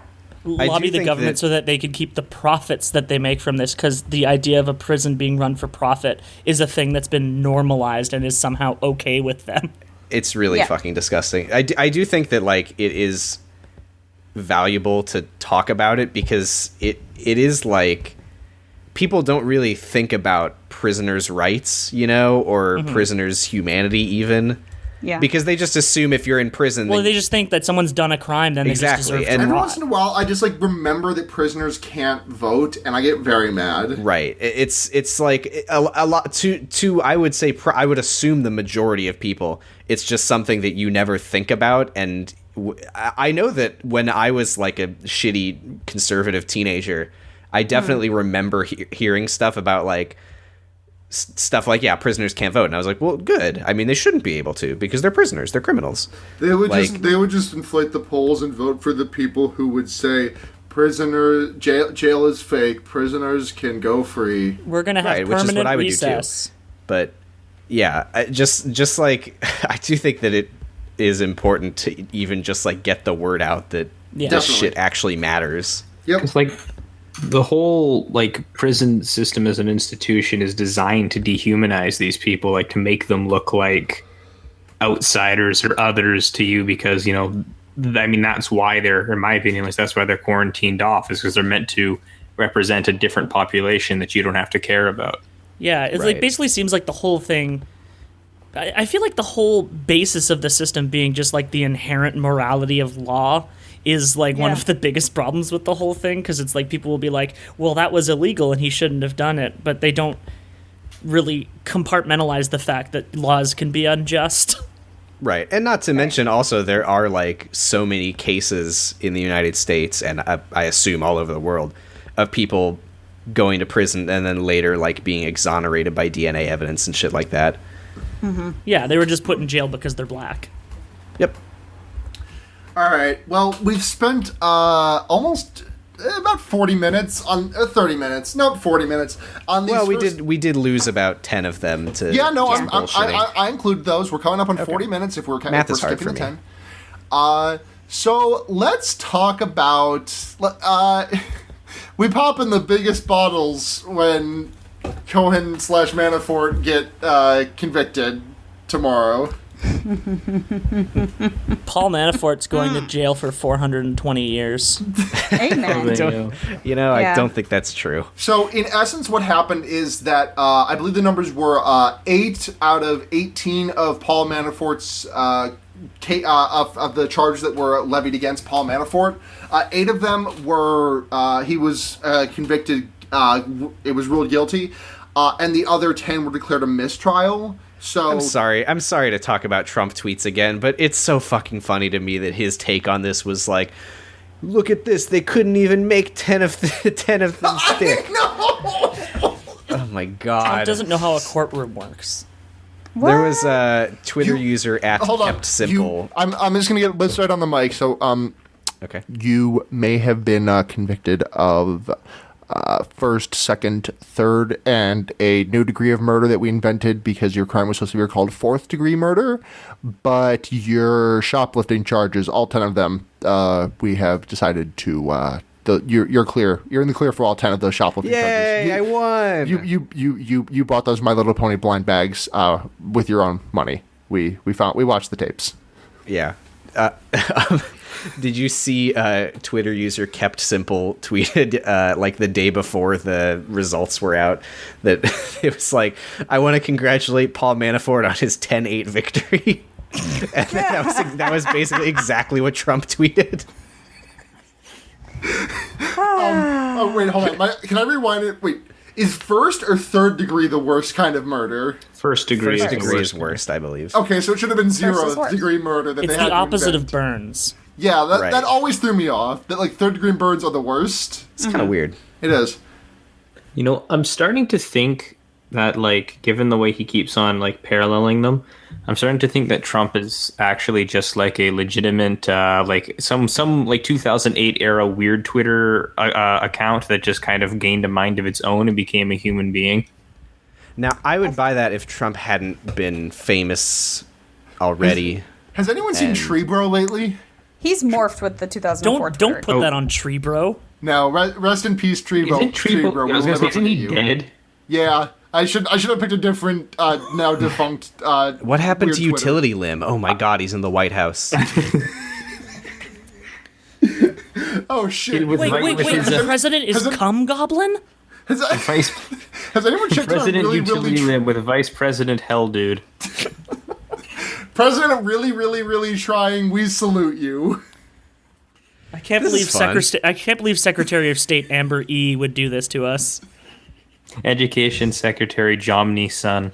Lobby the think government that- so that they can keep the profits that they make from this, because the idea of a prison being run for profit is a thing that's been normalized and is somehow okay with them. It's really Yeah. fucking disgusting. I do think that like it is valuable to talk about it, because it is like people don't really think about prisoners' rights, or prisoners' humanity even. Yeah. Because they just assume if you're in prison, Well, then they just think that someone's done a crime, then Exactly, they just deserve and- to Every rot. once in a while, I just like remember that prisoners can't vote, and I get very mad. right. It's like a lot to I would say I would assume the majority of people. It's just something that you never think about, and I know that when I was like a shitty conservative teenager, I definitely remember hearing stuff about like stuff like, yeah, prisoners can't vote, and I was like, well, good. I mean, they shouldn't be able to, because they're prisoners, they're criminals. They would Like- they would just inflate the polls and vote for the people who would say jail is fake, prisoners can go free. We're gonna have Right, which is what permanent I would do, recess. But yeah, just like I do think that it is important to even just like get the word out that Yeah. this Definitely. shit actually matters. Yep. It's like the whole like prison system as an institution is designed to dehumanize these people, like to make them look like outsiders or others to you, because I mean that's why they're, in my opinion, at least that's why they're quarantined off, is because they're meant to represent a different population that you don't have to care about. Yeah, it's Right. like basically seems like the whole thing. I feel like the whole basis of the system being just like the inherent morality of law is like one Yeah. of the biggest problems with the whole thing, because it's like people will be like, well, that was illegal and he shouldn't have done it, but they don't really compartmentalize the fact that laws can be unjust. Right. And not to mention also there are like so many cases in the United States, and I assume all over the world, of people going to prison and then later like being exonerated by DNA evidence and shit like that. Yeah, they were just put in jail because they're black. Yep. All right. Well, we've spent almost about 40 minutes on 30 minutes. No, 40 minutes on these. Well, first- we did lose about 10 of them to Yeah, no, just I bullshitting. include those. We're coming up on 40 minutes if we're Math if is we're hard skipping for the me. 10. So let's talk about. We pop in the biggest bottles when Cohen / Manafort get convicted tomorrow. Paul Manafort's going to jail for 420 years. Amen. They Don't- know. I Yeah. don't think that's true. So, in essence, what happened is that I believe the numbers were 8 out of 18 of Paul Manafort's of the charges that were levied against Paul Manafort. 8 of them were he was convicted. It was ruled guilty, and the other 10 were declared a mistrial. So I'm sorry to talk about Trump tweets again, but it's so fucking funny to me that his take on this was like, look at this, they couldn't even make 10 of them stick. No. Oh my god. Trump doesn't know how a courtroom works. There was a Twitter You- user at Hold on. kept simple. I'm just gonna get this right on the mic. So Okay. you may have been convicted of first, second, third, and a new degree of murder that we invented because your crime was so severe called fourth degree murder. But your shoplifting charges, all 10 of them, we have decided to. You're clear. You're in the clear for all 10 of those shoplifting charges. Yay! I won. You bought those My Little Pony blind bags with your own money. We watched the tapes. Yeah. Did you see Twitter user Kept Simple tweeted like the day before the results were out that it was like, I want to congratulate Paul Manafort on his 10-8 victory. And that was basically exactly what Trump tweeted. Oh wait, hold on. Can I rewind it? Wait, is first or third degree the worst kind of murder? First degree. First degree is worst, I believe. Okay, so it should have been First is zero worst. degree murder that It's they had the to opposite of invent. burns. Yeah, Right. that always threw me off. That like third degree burns are the worst. It's kind of weird. It is. You know, I'm starting to think that, like, given the way he keeps on, like, paralleling them, I'm starting to think that Trump is actually just, like, a legitimate, like, some like, 2008 era weird Twitter account that just kind of gained a mind of its own and became a human being. Now, I would buy that if Trump hadn't been famous already. Has anyone seen And- Tree Bro lately? He's morphed with the 2004 Don't put that on Tree Bro. No, rest in peace, Tree Bro. Isn't Tree Bro, We'll never isn't forget he you. dead? Yeah, I should have picked a different, now defunct. What happened weird to Twitter. Utility Limb? Oh my God, he's in the White House. Oh shit! With Wait, the president is has it- Cum Goblin? Has, Vice has anyone checked out President really, Utility really Limb with Vice President Hell Dude. President really, really, really trying? We salute you. I can't This believe is fun. I can't believe Secretary of State Amber E would do this to us. Education Secretary Jomny's son.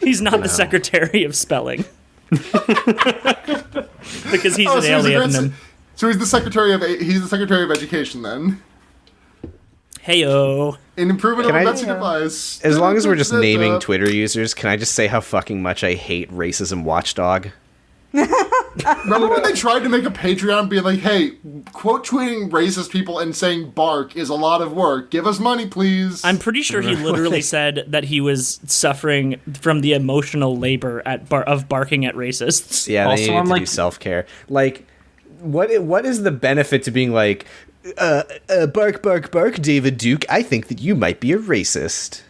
He's not the Secretary of Spelling. Because he's an so alien. And he's the secretary of education then. heyo. An improvement Can of I- domestic device. As long as we're just naming Twitter users, can I just say how fucking much I hate Racism Watchdog? Remember when they tried to make a Patreon being like, hey, quote tweeting racist people and saying bark is a lot of work. Give us money, please. I'm pretty sure he literally said that he was suffering from the emotional labor of barking at racists. Yeah, Also, they need I'm to like- do self-care. Like, what is the benefit to being like, bark, bark, bark, David Duke, I think that you might be a racist.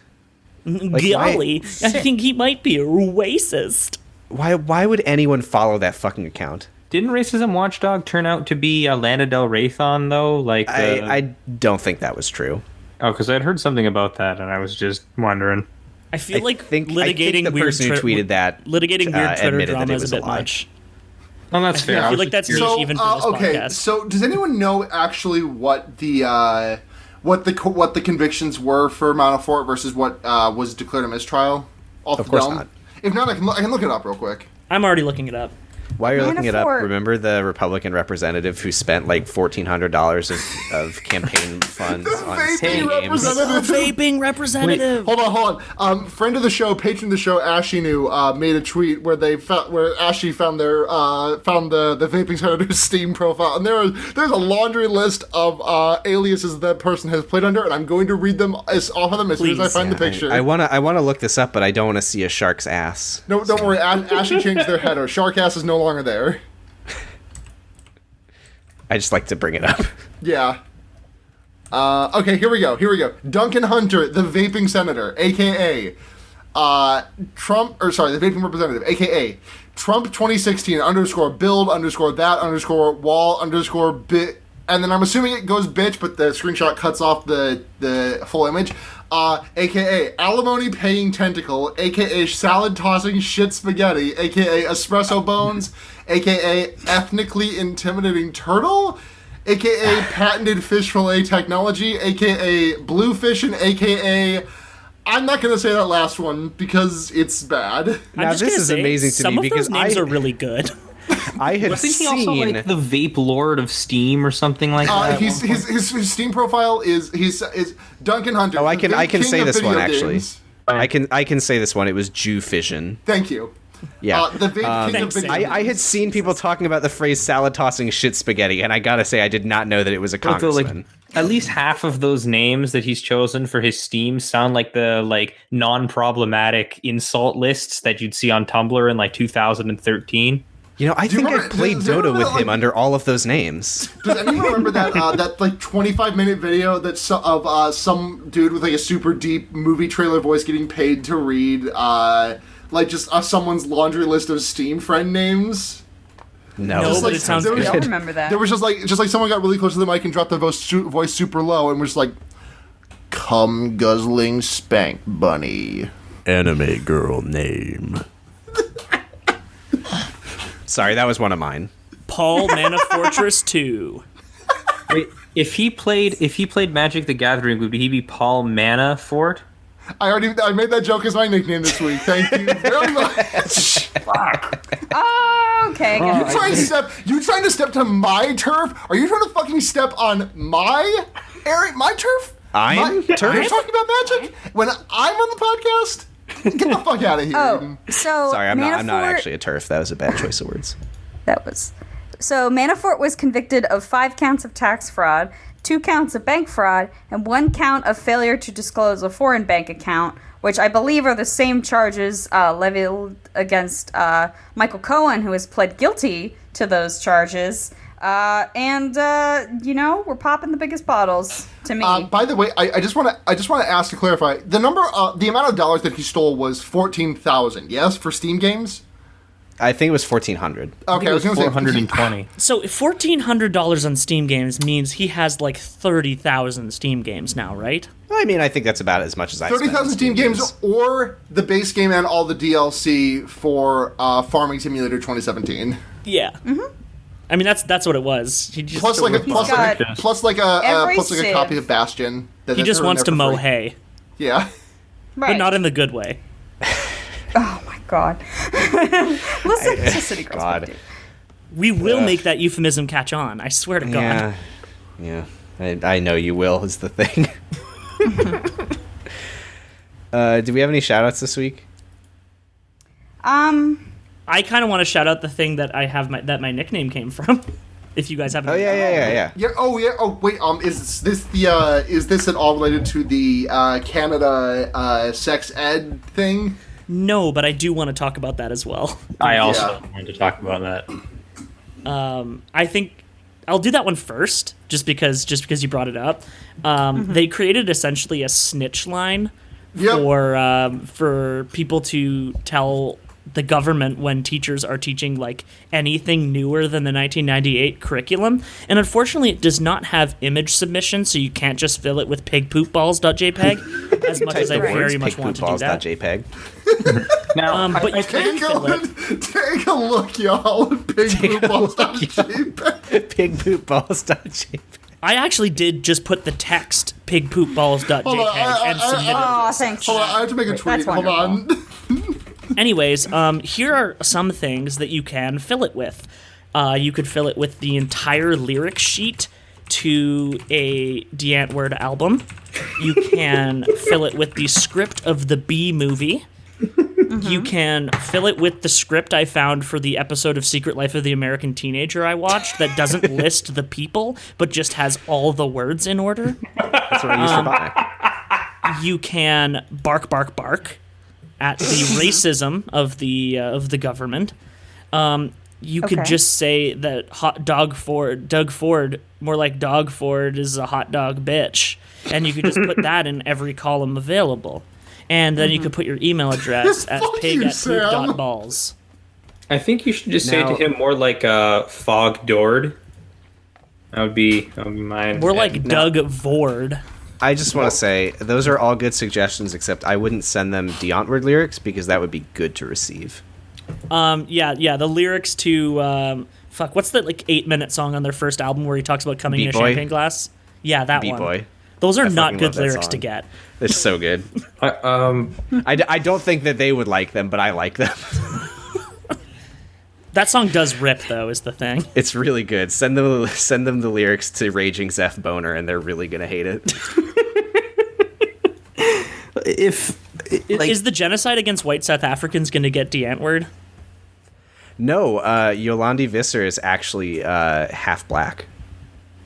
Like, Golly, I think he might be a racist. Why would anyone follow that fucking account? Didn't Racism Watchdog turn out to be Lana Del Rey-thon, though? Like, I don't think that was true. oh, because I'd heard something about that, and I was just wondering. I feel I like think litigating the weird person who tweeted that litigating weird Twitter admitted that drama it is was a a bit lie. much. Oh, that's fair. I feel like that's so, even for this okay, podcast. so does anyone know actually what the convictions were for Manafort versus what was declared a mistrial? Off Of the course dome? not. If not, I can look it up real quick. I'm already looking it up. While you're looking it up, Manafort. remember the Republican representative who spent like $1,400 of campaign funds on vaping stadium games? representative. Vaping representative. Hold on. Friend of the show, patron of the show, Ashy New, made a tweet where where Ashy found the vaping senator's Steam profile, and there's a laundry list of aliases that person has played under, and I'm going to read them off of them as soon as I Please. find the picture. I wanna look this up, but I don't want to see a shark's ass. No, don't worry. Ashy changed their header. Sharkass is no longer there. I just like to bring it up. Yeah. Okay, here we go. Duncan Hunter, the vaping senator, aka Trump, the vaping representative, aka Trump 2016 _build _that _wall _bit, and then I'm assuming it goes bitch, but the screenshot cuts off the full image. AKA alimony paying tentacle, AKA salad tossing shit spaghetti, AKA espresso bones, AKA ethnically intimidating turtle, AKA patented fish fillet technology, AKA bluefish, and AKA I'm not going to say that last one because it's bad. I'm Now, just this gonna is say, amazing to some me of because those names I- are really good. I had Wasn't he seen. also like the Vape Lord of Steam or something like that? His Steam profile is Duncan Hunter. Oh, I the can king say of this one video actually. games. I can say this one. It was Jew Fission. Thank you. Yeah. The vape king of Thanks, video I had seen people talking about the phrase salad tossing shit spaghetti, and I gotta say, I did not know that it was a congressman. At least half of those names that he's chosen for his Steam sound like the non-problematic insult lists that you'd see on Tumblr in 2013. You know, I think remember- I played do you Dota remember, with like- him under all of those names. Does anyone remember that 25-minute video that's of some dude with a super deep movie trailer voice getting paid to read someone's laundry list of Steam friend names? No, No, Just, but it sounds there was- I good. don't remember that. There was just someone got really close to the mic and dropped the voice super low and was like, "Cum guzzling spank bunny." anime girl name. Sorry, that was one of mine. Paul Manafortress 2. Wait, if he played Magic the Gathering, would he be Paul Manafort? I made that joke as my nickname this week. Thank you very much. Oh, okay. You trying to step to my turf? Are you trying to fucking step on my area, my turf? I'm turf? You're talking about Magic when I'm on the podcast? Get the fuck out of here. Oh, so Sorry, I'm not Manafort- actually a turf. That was a bad choice of words. That was. So Manafort was convicted of 5 counts of tax fraud, 2 counts of bank fraud, and 1 count of failure to disclose a foreign bank account, which I believe are the same charges levied against Michael Cohen, who has pled guilty to those charges. We're popping the biggest bottles to me. By the way, I just want to ask to clarify the number. The amount of dollars that he stole was 14,000. Yes, for Steam games. I think it was 1,400. Okay, I was going to say 420. So $1,400 on Steam games means he has 30,000 Steam games now, right? I mean, I think that's about as much as I spent on 30,000 Steam games or the base game and all the DLC for Farming Simulator 2017. Yeah. Mm-hmm. I mean, that's what it was. He just Plus a Every copy of Bastion. he just wants to mow hay, Yeah. right. but not in the good way. Oh my god. Listen to City Girls. God. We will make that euphemism catch on. I swear to God. Yeah. I know you will, is the thing. Do we have any shout-outs this week? I kind of want to shout out the thing that I have that my nickname came from. If you guys haven't. Oh, yeah. Yeah. Oh, yeah. Oh, wait. Is this at all related to the Canada sex ed thing? No, but I do want to talk about that as well. I also wanted to talk about that. I think I'll do that one first, just because you brought it up. They created essentially a snitch line for people to tell the government when teachers are teaching anything newer than the 1998 curriculum. And unfortunately, it does not have image submission, so you can't just fill it with pigpoopballs.jpg as much as I very much want to do that. JPEG. Now, But you can fill it. Take a look, y'all. Pigpoopballs.jpg. Pigpoopballs.jpg. I actually did just put the text pigpoopballs.jpg and submitted Oh, it. thanks. Hold on, I have to make a tweet. That's Hold on. Anyways, here are some things that you can fill it with. You could fill it with the entire lyric sheet to a DeAntword album. You can fill it with the script of the Bee movie. You can fill it with the script I found for the episode of Secret Life of the American Teenager I watched that doesn't list the people, but just has all the words in order. That's what I used to buy. You can bark, bark, bark at the racism of the government. You could Okay. just say that Doug Ford, more like Dog Ford, is a hot dog bitch, and you could just put that in every column available. And then you could put your email address at Fuck you, Sam. pig@poop.balls. I think you should just say Now- to him more like Fog Dord. That would be mine. More like Doug Vord. I just want to say, those are all good suggestions, except I wouldn't send them DeAntword lyrics, because that would be good to receive. Yeah, the lyrics to what's that 8-minute song on their first album where he talks about coming in a Beat Boy? champagne glass? Yeah, that Beat one. Boy. Those are I not fucking good love that lyrics song. to get. It's so good. I don't think that they would like them, but I like them. That song does rip, though, is the thing. It's really good. Send them the lyrics to Raging Zeph Boner, and they're really gonna hate it. If Is the genocide against white South Africans going to get DeAntword? No, Yolandi Visser is actually half black.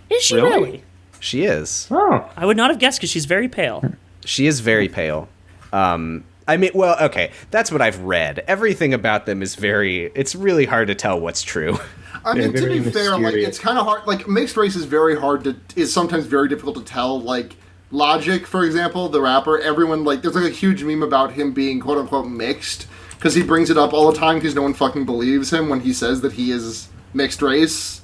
Is she really? She is. Oh. I would not have guessed because she's very pale. She is very pale. I mean, well, okay, that's what I've read. Everything about them is it's really hard to tell what's true. I mean, to very be fair, like, mysterious. it's kind of hard. Like, mixed race is very hard is sometimes very difficult to tell. Like, Logic, for example, the rapper, everyone, like, there's, like, a huge meme about him being quote-unquote mixed, because he brings it up all the time because no one fucking believes him when he says that he is mixed race,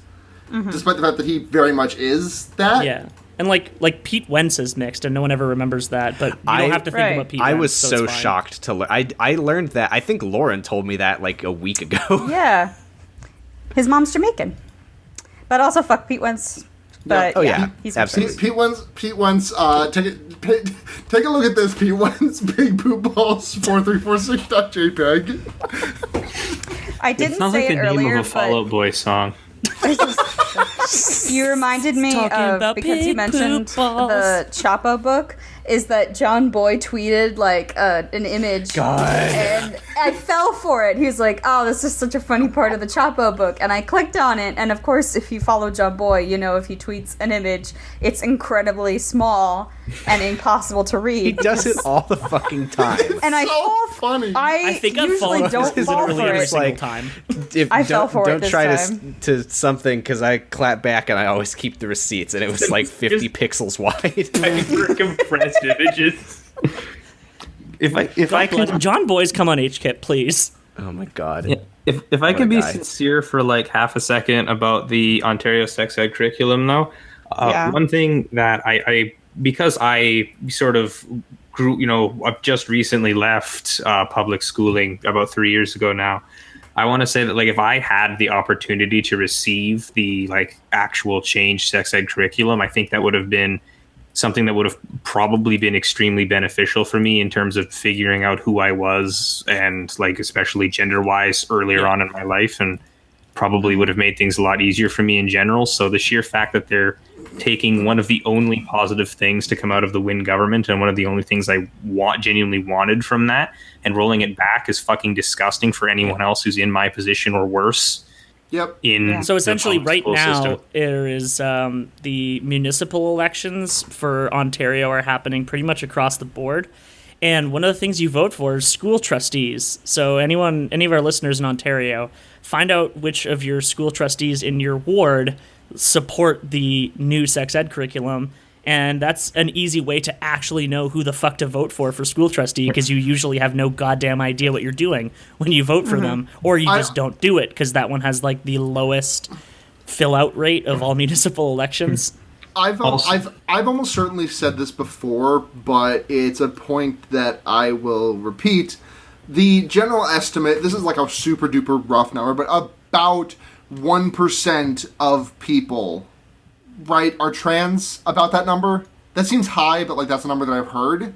despite the fact that he very much is that. Yeah. And like Pete Wentz is mixed, and no one ever remembers that. But you don't have to think about Pete Wentz. I was so so it's fine. shocked to learn. I learned that. I think Lauren told me that like a week ago. Yeah. His mom's Jamaican. But also fuck Pete Wentz. But Oh, yeah. he's Absolutely. Pete Wentz, take a look at this. Pete Wentz, big poop balls, 4346.jpg. I It didn't sounds say like it the name earlier, of a Fall Out Boy song. you reminded me Talking of, about because you big mentioned poop balls. the Chapo book, is that John Boy tweeted like an image. God. And I fell for it. He was like, oh, this is such a funny part of the Chapo book. And I clicked on it. And of course, if you follow John Boy, you know if he tweets an image, it's incredibly small and impossible to read. He does it all the fucking time. And I So fall funny. I think I've usually fallen don't for fall literally for every it. single Like- time. If, I fell for it don't this try time. to something because I clap back and I always keep the receipts and it was like 50 pixels wide. Hyper compressed images. If I can John Boy's come on HKIP, please. Oh my god. Yeah, if I What can a be guy. sincere for like half a second about the Ontario sex ed curriculum, though, Yeah. one thing that I because I sort of grew, I've just recently left public schooling about 3 years ago now. I want to say that like if I had the opportunity to receive the like actual changed sex ed curriculum, I think that would have been something that would have probably been extremely beneficial for me in terms of figuring out who I was and like especially gender wise earlier on in my life, and probably would have made things a lot easier for me in general. So the sheer fact that they're taking one of the only positive things to come out of the Wynne government and one of the only things I genuinely wanted from that and rolling it back is fucking disgusting for anyone else who's in my position or worse. Yep. So essentially, the right school now, system. there is the municipal elections for Ontario are happening pretty much across the board. And one of the things you vote for is school trustees. So any of our listeners in Ontario, find out which of your school trustees in your ward support the new sex ed curriculum. And that's an easy way to actually know who the fuck to vote for school trustee, because you usually have no goddamn idea what you're doing when you vote for them, or you just don't do it because that one has like the lowest fill out rate of all municipal elections. I've almost certainly said this before, but it's a point that I will repeat. The general estimate, this is like a super duper rough number, but about 1% of people, right, are trans. About that number. That seems high, but like that's a number that I've heard.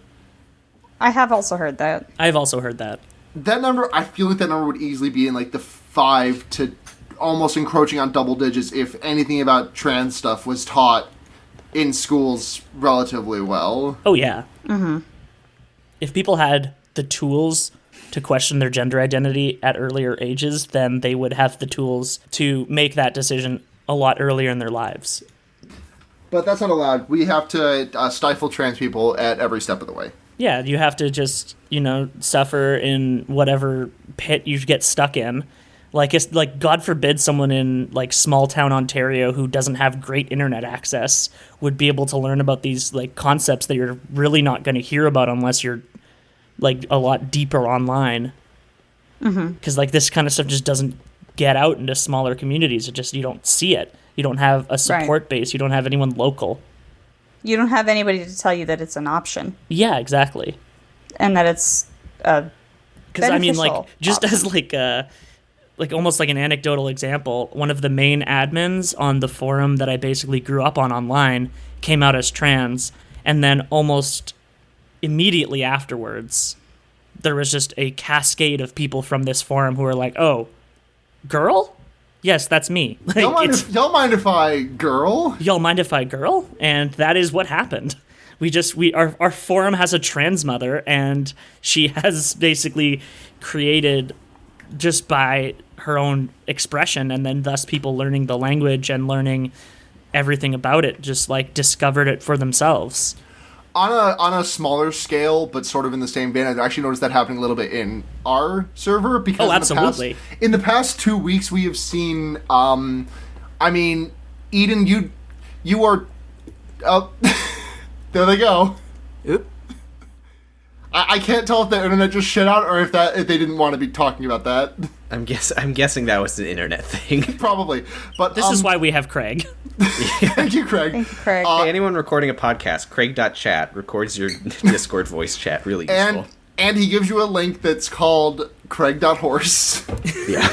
I have also heard that. I've also heard that. That number, I feel like that number would easily be in like the 5 to almost encroaching on double digits if anything about trans stuff was taught in schools relatively well. Oh, yeah. Mm-hmm. If people had the tools to question their gender identity at earlier ages, then they would have the tools to make that decision a lot earlier in their lives. But that's not allowed. We have to stifle trans people at every step of the way. Yeah, you have to just, suffer in whatever pit you get stuck in. Like, it's like, God forbid someone in like small town Ontario who doesn't have great internet access would be able to learn about these like concepts that you're really not going to hear about unless you're like a lot deeper online. Because like this kind of stuff just doesn't get out into smaller communities. You don't see it. You don't have a support base. You don't have anyone local. You don't have anybody to tell you that it's an option Yeah, exactly. and that it's Because I mean, like, beneficial just option. as like almost like an anecdotal example, one of the main admins on the forum that I basically grew up on online came out as trans, and then almost immediately afterwards, there was just a cascade of people from this forum who were like, "Oh, girl? Yes, that's me." Like, Y'all mind if I girl? y'all mind if I girl? And that is what happened. Our forum has a trans mother, and she has basically created, just by her own expression, and then thus people learning the language and learning everything about it just like discovered it for themselves. On a smaller scale, but sort of in the same vein, I've actually noticed that happening a little bit in our server, because absolutely. In the past 2 weeks we have seen, I mean, Eden, you are, there they go. Oop. I can't tell if the internet just shut out or if they didn't want to be talking about that. I'm guessing that was an internet thing. Probably, but This is why we have Craig. Thank you, Craig. Thank you, Craig. Hey, anyone recording a podcast, Craig.chat records your Discord voice chat. Really useful. And he gives you a link that's called Craig.horse. Yeah,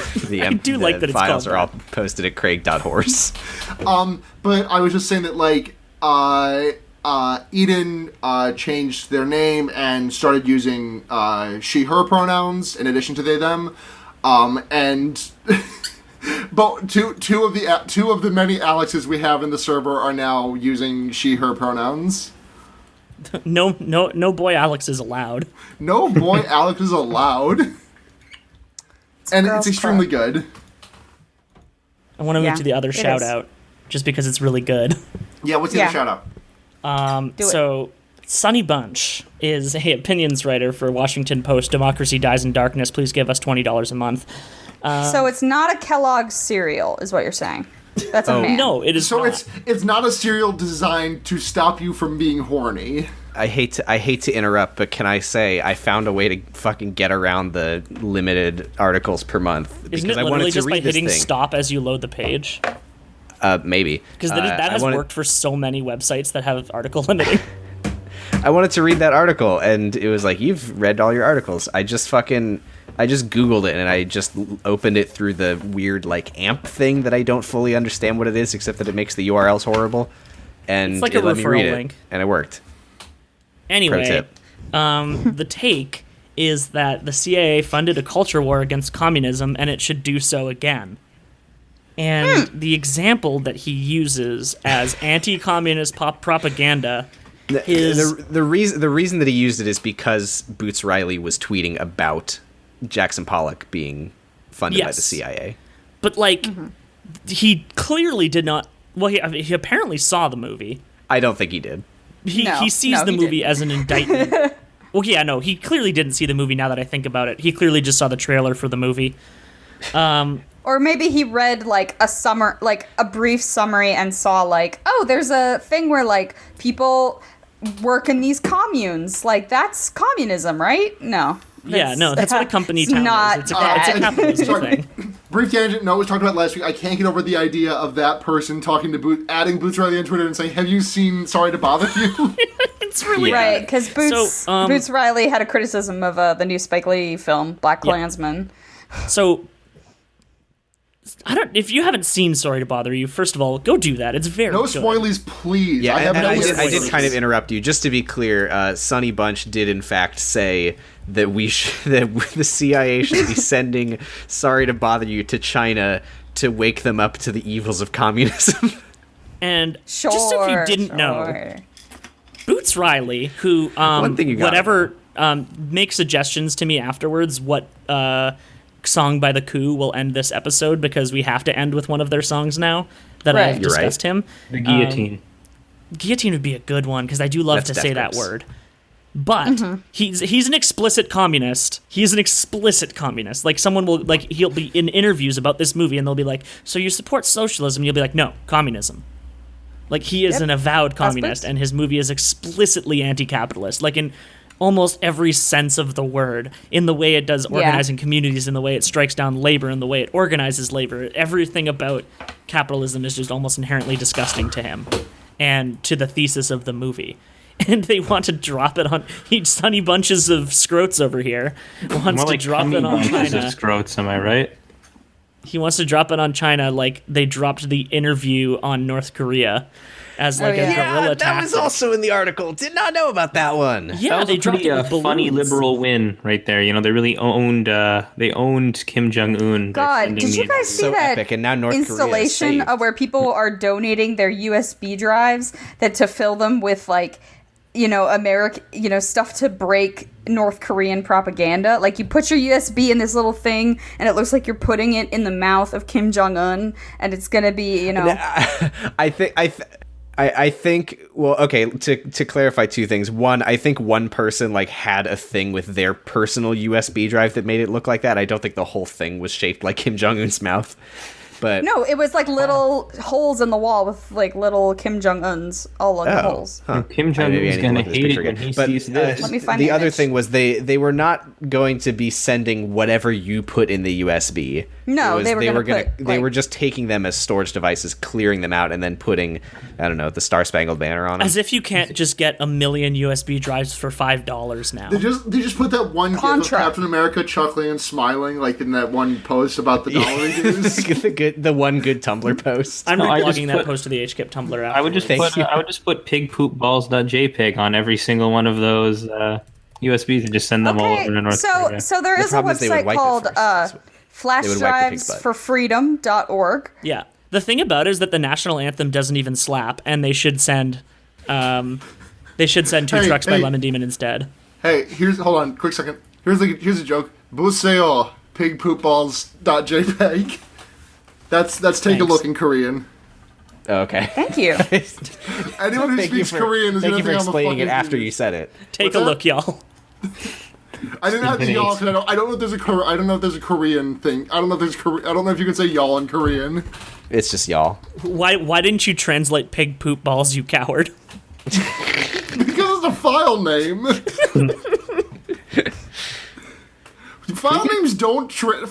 I do like that it's files called are all that. posted at Craig.horse. But I was just saying that, like, Eden changed their name and started using she/her pronouns in addition to they them, and but two of the many Alexes we have in the server are now using she/her pronouns. No boy Alex is allowed. No boy Alex is allowed, and it's extremely good. I want to move Yeah, to the other it shout is. out, just because it's really good. Yeah, what's the other shout out? Do it. So, Sunny Bunch is a opinions writer for Washington Post. Democracy dies in darkness. Please give us $20 a month. So it's not a Kellogg's cereal, is what you're saying. That's a man. No, it is So not. it's not a cereal designed to stop you from being horny. I hate to interrupt, but can I say I found a way to fucking get around the limited articles per month because Isn't it I literally wanted to just by read this hitting thing. stop as you load the page? Maybe Because that has worked for so many websites that have article limiting. I wanted to read that article, and it was like, you've read all your articles. I just Googled it, and I just opened it through the weird, like, AMP thing that I don't fully understand what it is, except that it makes the URLs horrible. And It's like it a let me read referral it, link. and it worked. Anyway, tip. The take is that the CIA funded a culture war against communism, and it should do so again. And the example that he uses as anti-communist propaganda is The reason that he used it is because Boots Riley was tweeting about Jackson Pollock being funded by the Yes. CIA. But, like, he clearly did not... Well, he apparently saw the movie. I don't think he did. He sees the he movie didn't. as an indictment. Well, yeah, no, he clearly didn't see the movie now that I think about it. He clearly just saw the trailer for the movie. Or maybe he read like a brief summary and saw like, oh, there's a thing where like people work in these communes. Like that's communism, right? No. Yeah, no, that's what a company it's town not is. It's a capitalism Sorry. thing. Brief tangent. No, it was talked about last week. I can't get over the idea of that person talking to adding Boots Riley on Twitter and saying, "Have you seen Sorry to Bother You?" It's really Yeah. Right, because Boots Riley had a criticism of the new Spike Lee film, Black Klansman. So, if you haven't seen Sorry to Bother You, first of all, go do that. It's very No good. spoilies, please. Yeah, I have and no I did spoilers. kind of interrupt you. Just to be clear, Sonny Bunch did in fact say that that the CIA should be sending Sorry to Bother You to China to wake them up to the evils of communism. And Sure. just if you didn't know, Boots Riley, who One thing you gotta make suggestions to me afterwards what song by the Coup will end this episode, because we have to end with one of their songs now that Right. I've You're right. discussed him. The Guillotine. Guillotine would be a good one because I do love That's to Death say that Grips. word. But he's an explicit communist. He's an explicit communist. Like someone will he'll be in interviews about this movie and they'll be like, "So you support socialism?" And you'll be like, "No, communism." Like he is an avowed communist, Boots. and his movie is explicitly anti-capitalist. Like in almost every sense of the word, in the way it does organizing communities, in the way it strikes down labor, in the way it organizes labor. Everything about capitalism is just almost inherently disgusting to him and to the thesis of the movie. And they want to drop it on Sunny Bunches of Scroats over here. Wants More to like drop it on bunches of China. scroats, am I right? He wants to drop it on China like they dropped the interview on North Korea as like a guerrilla that tactic. was also in the article. Did not know about that one. Yeah, That was they a dropped pretty it with funny balloons. liberal win right there. You know, they really owned Kim Jong Un. God, did you guys see So that epic, and now North Korea is installation saved. of where people are donating their USB drives to fill them with like stuff to break North Korean propaganda. Like, you put your USB in this little thing, and it looks like you're putting it in the mouth of Kim Jong-un, and it's gonna be, I think. Well, okay. To clarify two things. One, I think one person had a thing with their personal USB drive that made it look like that. I don't think the whole thing was shaped like Kim Jong-un's mouth. But no, it was little holes in the wall with little Kim Jong-uns all on the holes. Huh. Kim Jong-un's gonna hate it when he sees this. Let me find the the other image. thing was they were not going to be sending whatever you put in the USB. No, they were gonna put, they were just taking them as storage devices, clearing them out, and then putting, I don't know, the Star Spangled Banner on them. As if you can't just get a million USB drives for $5 now. They just put that one gif of Contract. Captain America chuckling and smiling, like in that one post about the dollar reviews. the one good Tumblr post. I'm I just reblogging that put- post to the HKIP Tumblr app. I would just put pigpoopballs.jpg on every single one of those USBs and just send them all over to North Korea. So there The is a problem is they would website wipe it called first. They would wipe the pig's butt. flashDrivesforfreedom.org. Yeah. The thing about it is that the national anthem doesn't even slap, and they should send two trucks by hey. Lemon Demon instead. Hey, hold on, quick second. Here's a joke. Buseo pigpoopballs.jpg. That's take a Thanks. look in Korean. Okay. Thank you. Anyone who speaks Korean is Thank gonna you for think I'm a explaining fucking it after idiot. you said it. Take What's a that? look, y'all. I didn't have the y'all because I don't know if there's I don't know if there's a Korean thing. I don't know if you can say y'all in Korean. It's just y'all. Why didn't you translate pig poop balls, you coward? Because it's a file name. File names don't translate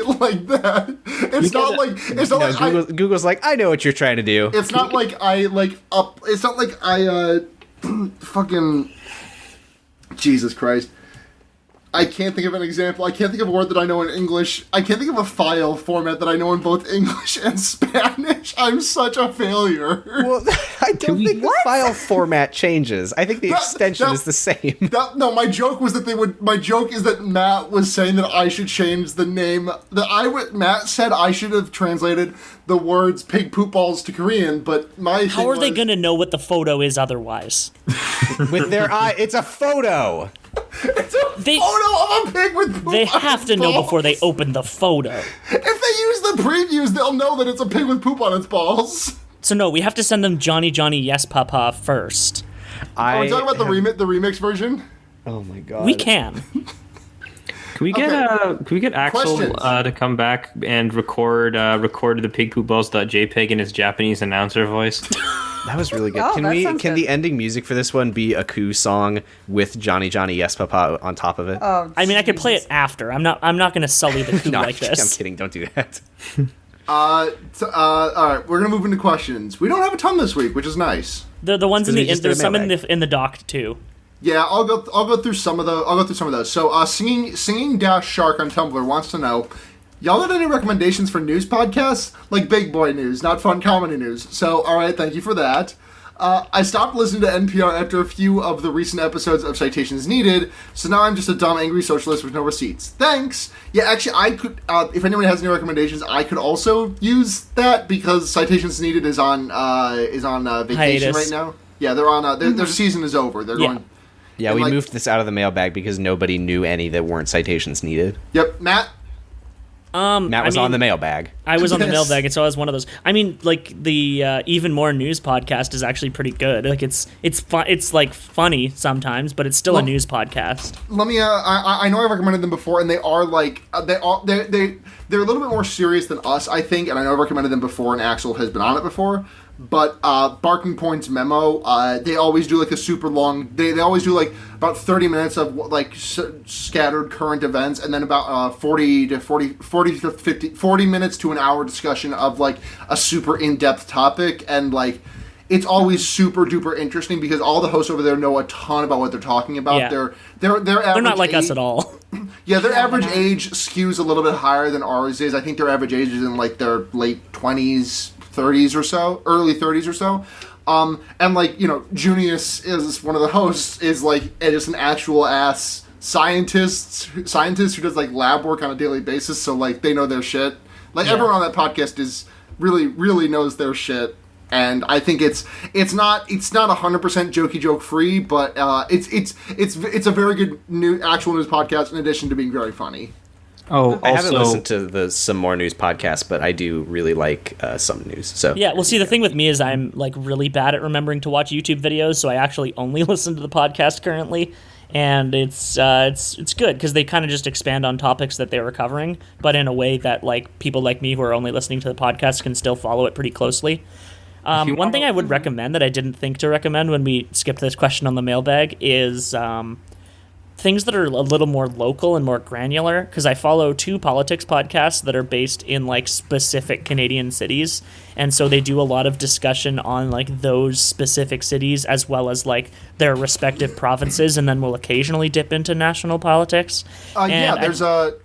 like that. It's not like Google's like, I know what you're trying to do. it's not like fucking Jesus Christ. I can't think of an example. I can't think of a word that I know in English. I can't think of a file format that I know in both English and Spanish. I'm such a failure. Well, I don't think the file format changes. I think the extension is the same. My joke was that my joke is that Matt was saying that I should change the name. Matt said I should have translated the words pig poop balls to Korean, but How are they going to know what the photo is otherwise? With their eye, it's a photo. It's a photo of a pig with poop They on have its to know balls. before they open the photo. If they use the previews, they'll know that it's a pig with poop on its balls. So no, we have to send them Johnny Yes Papa first. Are we talking about the remix version? Oh my god. We can. Can we get Axel Questions? to come back and record the pigpoopballs.jpg in his Japanese announcer voice? That was really good. Oh, Can that we? sounds Can good. the ending music for this one be a Coup song with Johnny Yes Papa on top of it? Oh, I mean, I could play it after. I'm not going to sully the coup No, like I'm this. kidding. Don't do that. All right, we're gonna move into questions. We don't have a ton this week, which is nice. The ones in Because we the just did a there's some mailbag. in the doc too. Yeah, I'll go through some of those. So, singing Dash Shark on Tumblr wants to know, y'all got any recommendations for news podcasts? Like big boy news, not fun comedy news. So, all right, thank you for that. I stopped listening to NPR after a few of the recent episodes of Citations Needed, so now I'm just a dumb, angry socialist with no receipts. Thanks! Yeah, actually, I could, if anyone has any recommendations, I could also use that, because Citations Needed is on vacation Hiatus. right now. Yeah, they're on, their season is over. They're Yeah. going... Yeah, And, we like- moved this out of the mailbag because nobody knew any that weren't citations needed. Yep, Matt? Matt was on the mailbag. I was on the Yes. mailbag, and so I was one of those. I mean, like the Even More News podcast is actually pretty good. Like it's like funny sometimes, but it's still a Well- news podcast. Let me. I know I recommended them before, and they are like they're a little bit more serious than us, I think. And I know I recommended them before, and Axel has been on it before. But Barking Point's memo, they always do like a super long. They always do like about 30 minutes of like scattered current events, and then about 40 minutes to an hour discussion of like a super in-depth topic, and like. It's always super duper interesting because all the hosts over there know a ton about what they're talking about. Yeah. Their average They're not like us age- at all. Yeah, their average age skews a little bit higher than ours is. I think their average age is in like their late 20s, 30s or so, early 30s or so. And like, you know, Junius is one of the hosts, is like just an actual ass scientist who does like lab work on a daily basis, so like they know their shit. Like Yeah. everyone on that podcast is really knows their shit. And I think it's not 100% jokey joke free, but it's a very good actual news podcast in addition to being very funny. Oh, I haven't also, listened to some more news podcasts, but I do really like some news. So Yeah, well, see, the thing with me is I'm like really bad at remembering to watch YouTube videos, so I actually only listen to the podcast currently, and it's good because they kind of just expand on topics that they were covering, but in a way that like people like me who are only listening to the podcast can still follow it pretty closely. One thing I would recommend that I didn't think to recommend when we skipped this question on the mailbag is things that are a little more local and more granular, because I follow 2 politics podcasts that are based in like specific Canadian cities, and so they do a lot of discussion on like those specific cities as well as like their respective provinces, and then we'll occasionally dip into national politics. There's an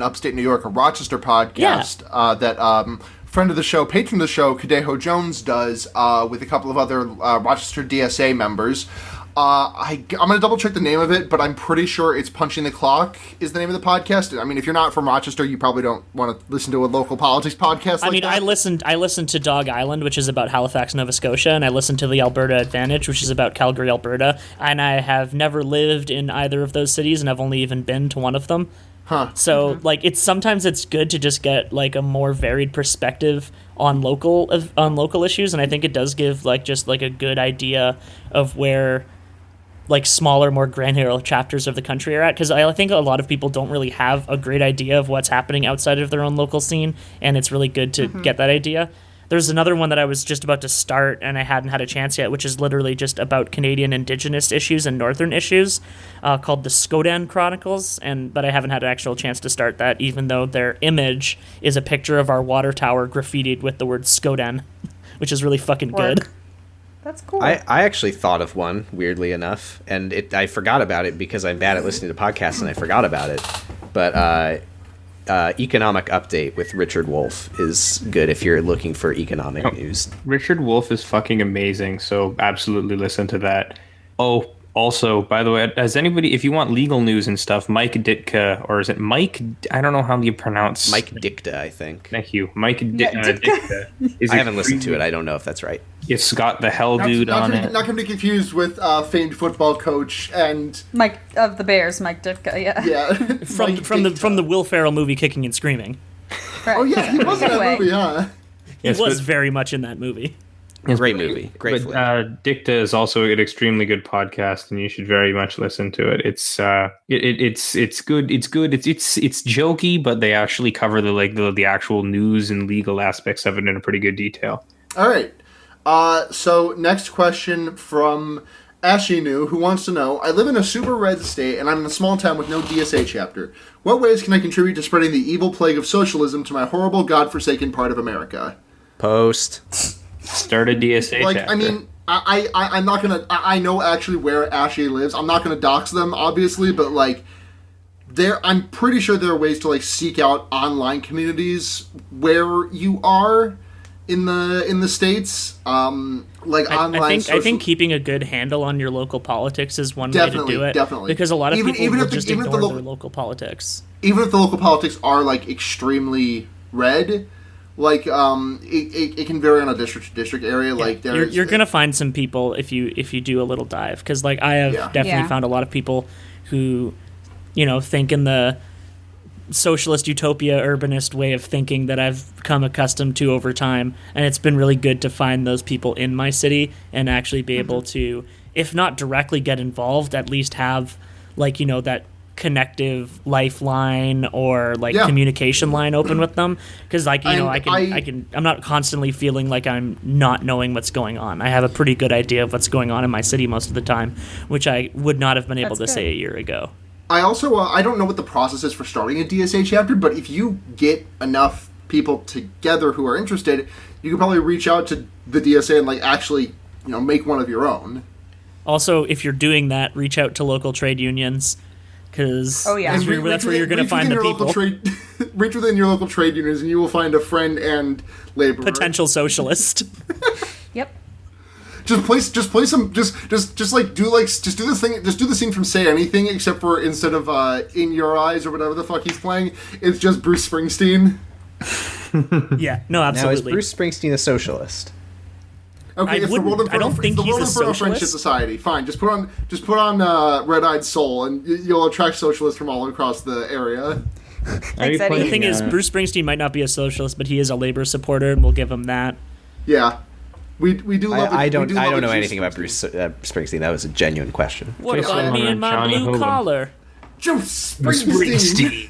upstate New York, a Rochester podcast that friend of the show, patron of the show, Kadeho Jones does with a couple of other Rochester DSA members. I'm going to double check the name of it, but I'm pretty sure it's Punching the Clock is the name of the podcast. I mean, if you're not from Rochester, you probably don't want to listen to a local politics podcast. I listened to Dog Island, which is about Halifax, Nova Scotia, and I listened to the Alberta Advantage, which is about Calgary, Alberta. And I have never lived in either of those cities, and I've only even been to one of them. So like sometimes it's good to just get like a more varied perspective on local issues, and I think it does give like just like a good idea of where like smaller, more granular chapters of the country are at, because I think a lot of people don't really have a great idea of what's happening outside of their own local scene, and it's really good to get that idea. There's another one that I was just about to start and I hadn't had a chance yet, which is literally just about Canadian Indigenous issues and Northern issues, called the Skodan Chronicles, but I haven't had an actual chance to start that, even though their image is a picture of our water tower graffitied with the word Skodan, which is really fucking good. That's cool. I actually thought of one, weirdly enough, and I forgot about it because I'm bad at listening to podcasts and I forgot about it. But Economic Update with Richard Wolff is good if you're looking for economic news. Richard Wolff is fucking amazing, so absolutely listen to that. Oh, also, by the way, has anybody, if you want legal news and stuff, Mike Ditka, or is it Mike? I don't know how you pronounce. Mike Dicta, I think. Thank you. Mike Ditka. I haven't listened to it. I don't know if that's right. It's got the hell dude on it. Not going to be confused with famed football coach and Mike of the Bears, Mike Ditka. Yeah. from the Will Ferrell movie Kicking and Screaming. Right. Oh yeah, he was in that movie, huh? He was very much in that movie. Great movie. Great flick. Dicta is also an extremely good podcast, and you should very much listen to it. It's good. It's good. It's jokey, but they actually cover the actual news and legal aspects of it in a pretty good detail. All right. So next question from Ashinu, who wants to know, I live in a super red state and I'm in a small town with no DSA chapter. What ways can I contribute to spreading the evil plague of socialism to my horrible, godforsaken part of America? Post. Start a DSA chapter. I mean, I'm not gonna, I know actually where Ashley lives. I'm not gonna dox them, obviously, but I'm pretty sure there are ways to seek out online communities where you are in the States, online. I think keeping a good handle on your local politics is one way to do it. Definitely, because a lot of people will just ignore their local politics. Even if the local politics are extremely red, it can vary on a district to district area. Yeah. You're gonna find some people if you do a little dive, because I have definitely found a lot of people who, think in the socialist utopia urbanist way of thinking that I've come accustomed to over time, and it's been really good to find those people in my city and actually be able to, if not directly get involved, at least have that connective lifeline or communication line open with them, because I'm not constantly feeling like I'm not knowing what's going on. I have a pretty good idea of what's going on in my city most of the time, which I would not have been able to say a year ago. I also, I don't know what the process is for starting a DSA chapter, but if you get enough people together who are interested, you can probably reach out to the DSA and actually, make one of your own. Also, if you're doing that, reach out to local trade unions, because that's where you're going to find the people. Reach within your local trade unions, and you will find a friend and laborer. Potential socialist. Yep. Do the scene from Say Anything, except for instead of In Your Eyes or whatever the fuck he's playing, it's just Bruce Springsteen. Yeah, no, Now, is absolutely. Bruce Springsteen a socialist? Okay, it's the wouldn't- World I don't Inferno, think the he's World a Inferno Friendship socialist. Society. Fine, just put on Red Eyed Soul, and you'll attract socialists from all across the area. Are you Thanks, Eddie. The playing, thing is, Bruce Springsteen might not be a socialist, but he is a labor supporter, and we'll give him that. Yeah, we do love. I don't we do love know a anything about Bruce Bruce Springsteen. That was a genuine question. What Play about someone me on and my Johnny blue Hogan. collar? Joe Springsteen.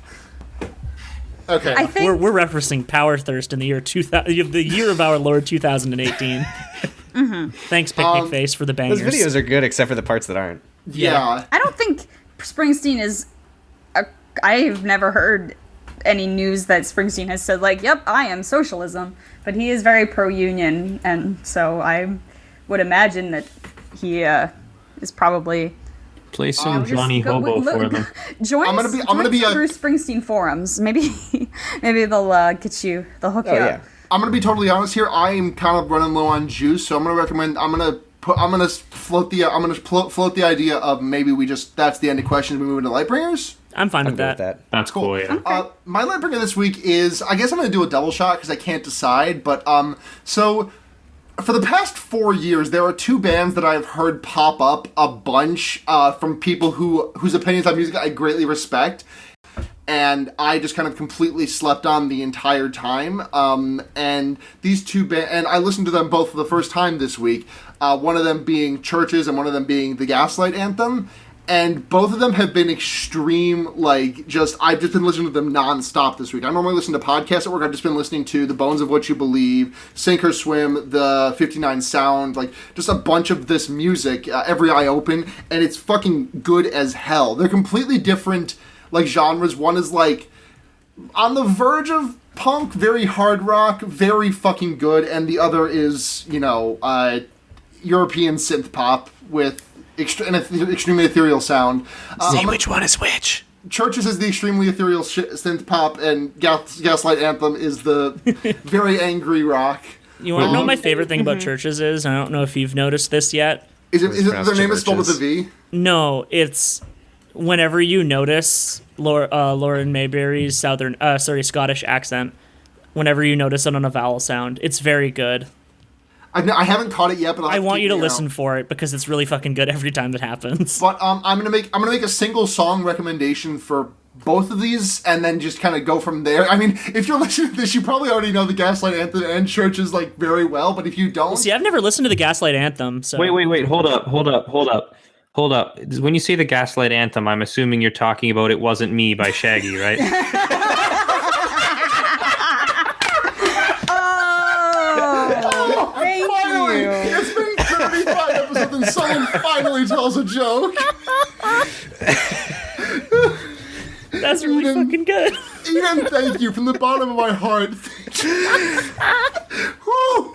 Okay. I think We're referencing Powerthirst in the year 2000, the year of our Lord 2018. Thanks, Picnic Face, for the Those bangers. videos are good, except for the parts that aren't. yeah. I don't think Springsteen is. I've never heard any news that Springsteen has said like, "Yep, I am socialism," but he is very pro-union, and so I would imagine that he is probably. Play some Just Johnny go- Hobo look- for them. Join I'm gonna be some a- Bruce Springsteen forums. Maybe they'll get you. They'll hook Oh you yeah. up. I'm gonna be totally honest here. I am kind of running low on juice, so I'm gonna recommend. I'm gonna float the idea of maybe that's the end of questions. We move into Lightbringers. I'm fine I'm with good with that. that. That's cool, yeah. My Lightbringer this week is, I guess I'm going to do a double shot because I can't decide, but, so, for the past 4 years, there are two bands that I've heard pop up a bunch, from people whose opinions on music I greatly respect, and I just kind of completely slept on the entire time, and these two bands, and I listened to them both for the first time this week, one of them being Churches and one of them being the Gaslight Anthem. And both of them have been extreme, I've just been listening to them nonstop this week. I normally listen to podcasts at work. I've just been listening to The Bones of What You Believe, Sink or Swim, The 59 Sound, just a bunch of this music, every eye open, and it's fucking good as hell. They're completely different, genres. One is, on the verge of punk, very hard rock, very fucking good, and the other is, European synth pop with an extremely ethereal sound. Which one is which? Churches is the extremely ethereal synth pop, and Gaslight Anthem is the very angry rock. You want to know what my favorite thing about Churches is? I don't know if you've noticed this yet. Is it their pronounced name is spelled with a Churches. V? No, it's whenever you notice Lauren Mayberry's Scottish accent. Whenever you notice it on a vowel sound, it's very good. I haven't caught it yet, but I want you to listen for it because it's really fucking good every time that happens. But I'm gonna make a single song recommendation for both of these, and then just kind of go from there. I mean, if you're listening to this, you probably already know the Gaslight Anthem and Churches very well. But if you don't, See, I've never listened to the Gaslight Anthem. So Wait, hold up. When you say the Gaslight Anthem, I'm assuming you're talking about It Wasn't Me by Shaggy, right? Oh, thank finally, you. it's been 35 episodes, and someone finally tells a joke. that's really Eden. fucking good. Eden, thank you from the bottom of my heart. Whew.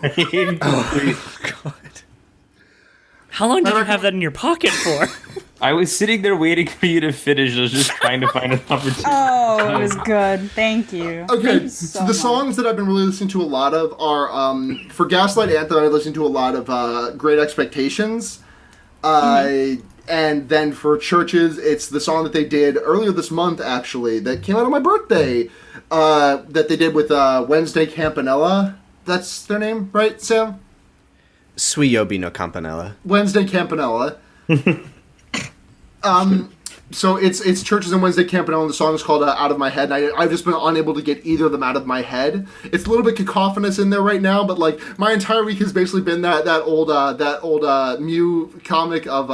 How long did you have that in your pocket for? I was sitting there waiting for you to finish. I was just trying to find an opportunity. Oh, it was good. Thank you. Okay, Thank you so so the much. songs that I've been really listening to a lot of are, for Gaslight Anthem, I've listened to a lot of Great Expectations. And then for Churches, it's the song that they did earlier this month, actually, that came out on my birthday, that they did with Wednesday Campanella. That's their name, right, Sam? Suiobi no Campanella. Wednesday Campanella. So it's Churches and Wednesday Campanella, and the song is called Out of My Head, and I've just been unable to get either of them out of my head. It's a little bit cacophonous in there right now, but my entire week has basically been that old Mew comic of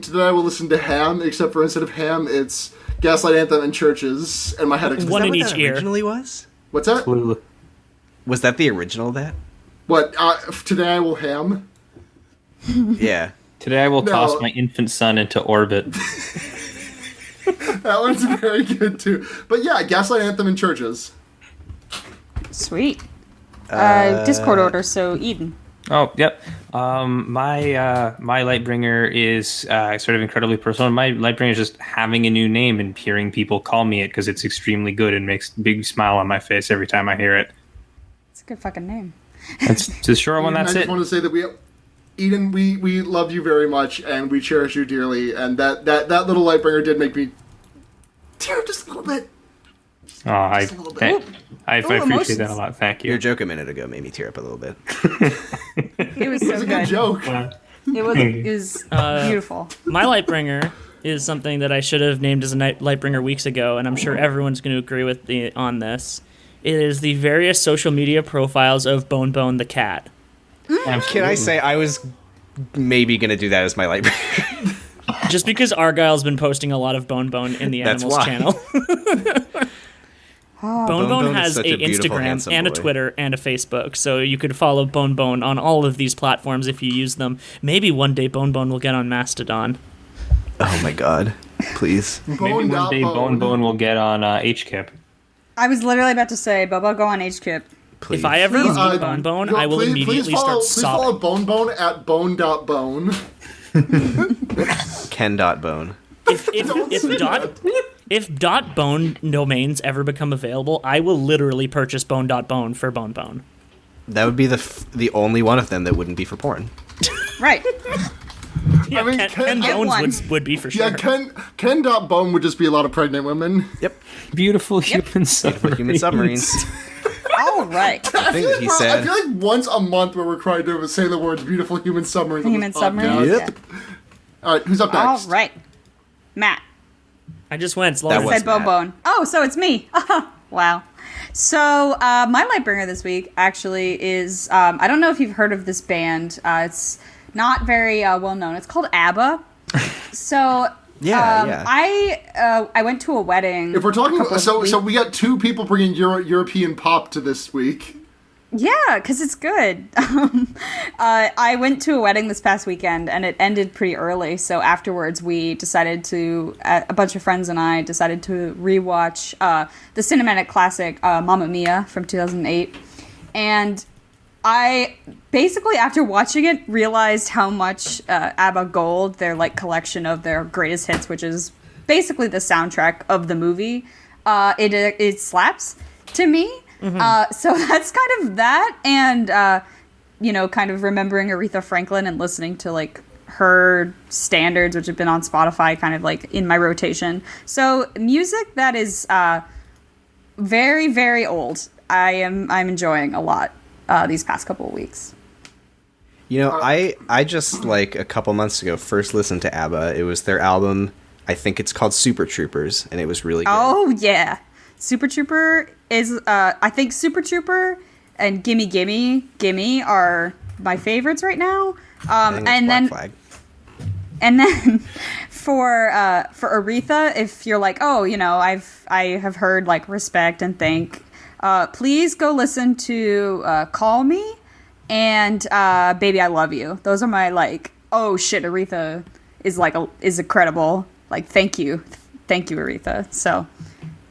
today I will listen to Ham, except for instead of Ham, it's Gaslight Anthem and Churches, and my head explodes. One in What each that ear. originally was? What's that? Clue. Was that the original of that? What, today I will Ham? Yeah. Today I will No. toss my infant son into orbit. That one's very good too. But yeah, Gaslight Anthem and Churches. Sweet. Discord order, so Eden. Oh, yep. My Lightbringer is sort of incredibly personal. My Lightbringer is just having a new name and hearing people call me it because it's extremely good and makes a big smile on my face every time I hear it. It's a good fucking name. That's the short one. Eden, That's I just it. want to say that Eden, we love you very much, and we cherish you dearly. And that little Lightbringer did make me tear just a little bit. Oh, I little bit. appreciate emotions. that a lot. Thank Your you. joke a minute ago made me tear up a little bit. It was so It's a good. good joke. It was beautiful. My Lightbringer is something that I should have named as a Lightbringer weeks ago, and I'm sure everyone's going to agree with me on this. It is the various social media profiles of Bone Bone the cat. Can I say I was maybe going to do that as my light? Just because Argyle's been posting a lot of Bone Bone in the That's Animals why. channel. Bone Bone is has such a a beautiful, Instagram handsome and a boy. Twitter and a Facebook, so you could follow Bone Bone on all of these platforms if you use them. Maybe one day Bone Bone will get on Mastodon. Oh my god. Please. Maybe one day Bone Bone will get on HKIP. I was literally about to say, Bobo, go on HKIP. Please. If I ever Please, meet Bone Bone, I will immediately start Please follow sobbing. Bone Bone at bone.bone. Ken.bone. If dot bone domains ever become available, I will literally purchase bone.bone for Bone Bone. That would be the only one of them that wouldn't be for porn. Right. Yeah, I mean, Ken Get Bones one. would be for sure. Yeah, Ken.bone would just be a lot of pregnant women. Yep. Beautiful human submarines. Human submarines. All right. I think that he I said. feel like once a month we're required to say the words beautiful human submarines. on Human this podcast. submarines. Yep. All right, who's up All next? right. Matt. I just went. It's That Lauren. was- Said Bone Matt. Bone. Oh, so it's me. Wow. So my Lightbringer this week actually is I don't know if you've heard of this band. It's not very well known. It's called ABBA. So Yeah. I went to a wedding. If we're talking, a couple of so weeks- we got two people bringing European pop to this week. Yeah, because it's good. I went to a wedding this past weekend, and it ended pretty early. So afterwards, we decided to, a bunch of friends and I decided to rewatch the cinematic classic Mamma Mia from 2008. And I basically, after watching it, realized how much ABBA Gold, their like collection of their greatest hits, which is basically the soundtrack of the movie, it slaps to me. So that's kind of that, and kind of remembering Aretha Franklin and listening to like her standards, which have been on Spotify, kind of like in my rotation. So music that is very, very old. I'm enjoying a lot these past couple of weeks. You know, I just like a couple months ago first listened to ABBA. It was their album. I think it's called Super Troopers, and it was really good. Oh yeah, Super Trooper is I think Super Trooper and Gimme Gimme Gimme are my favorites right now. I think it's And Black then Flag. And then for Aretha, if you're like, oh, I have heard like Respect and Think, please go listen to Call Me and Baby I Love You. Those are my like, oh shit, Aretha is incredible. Like, thank you, Aretha. So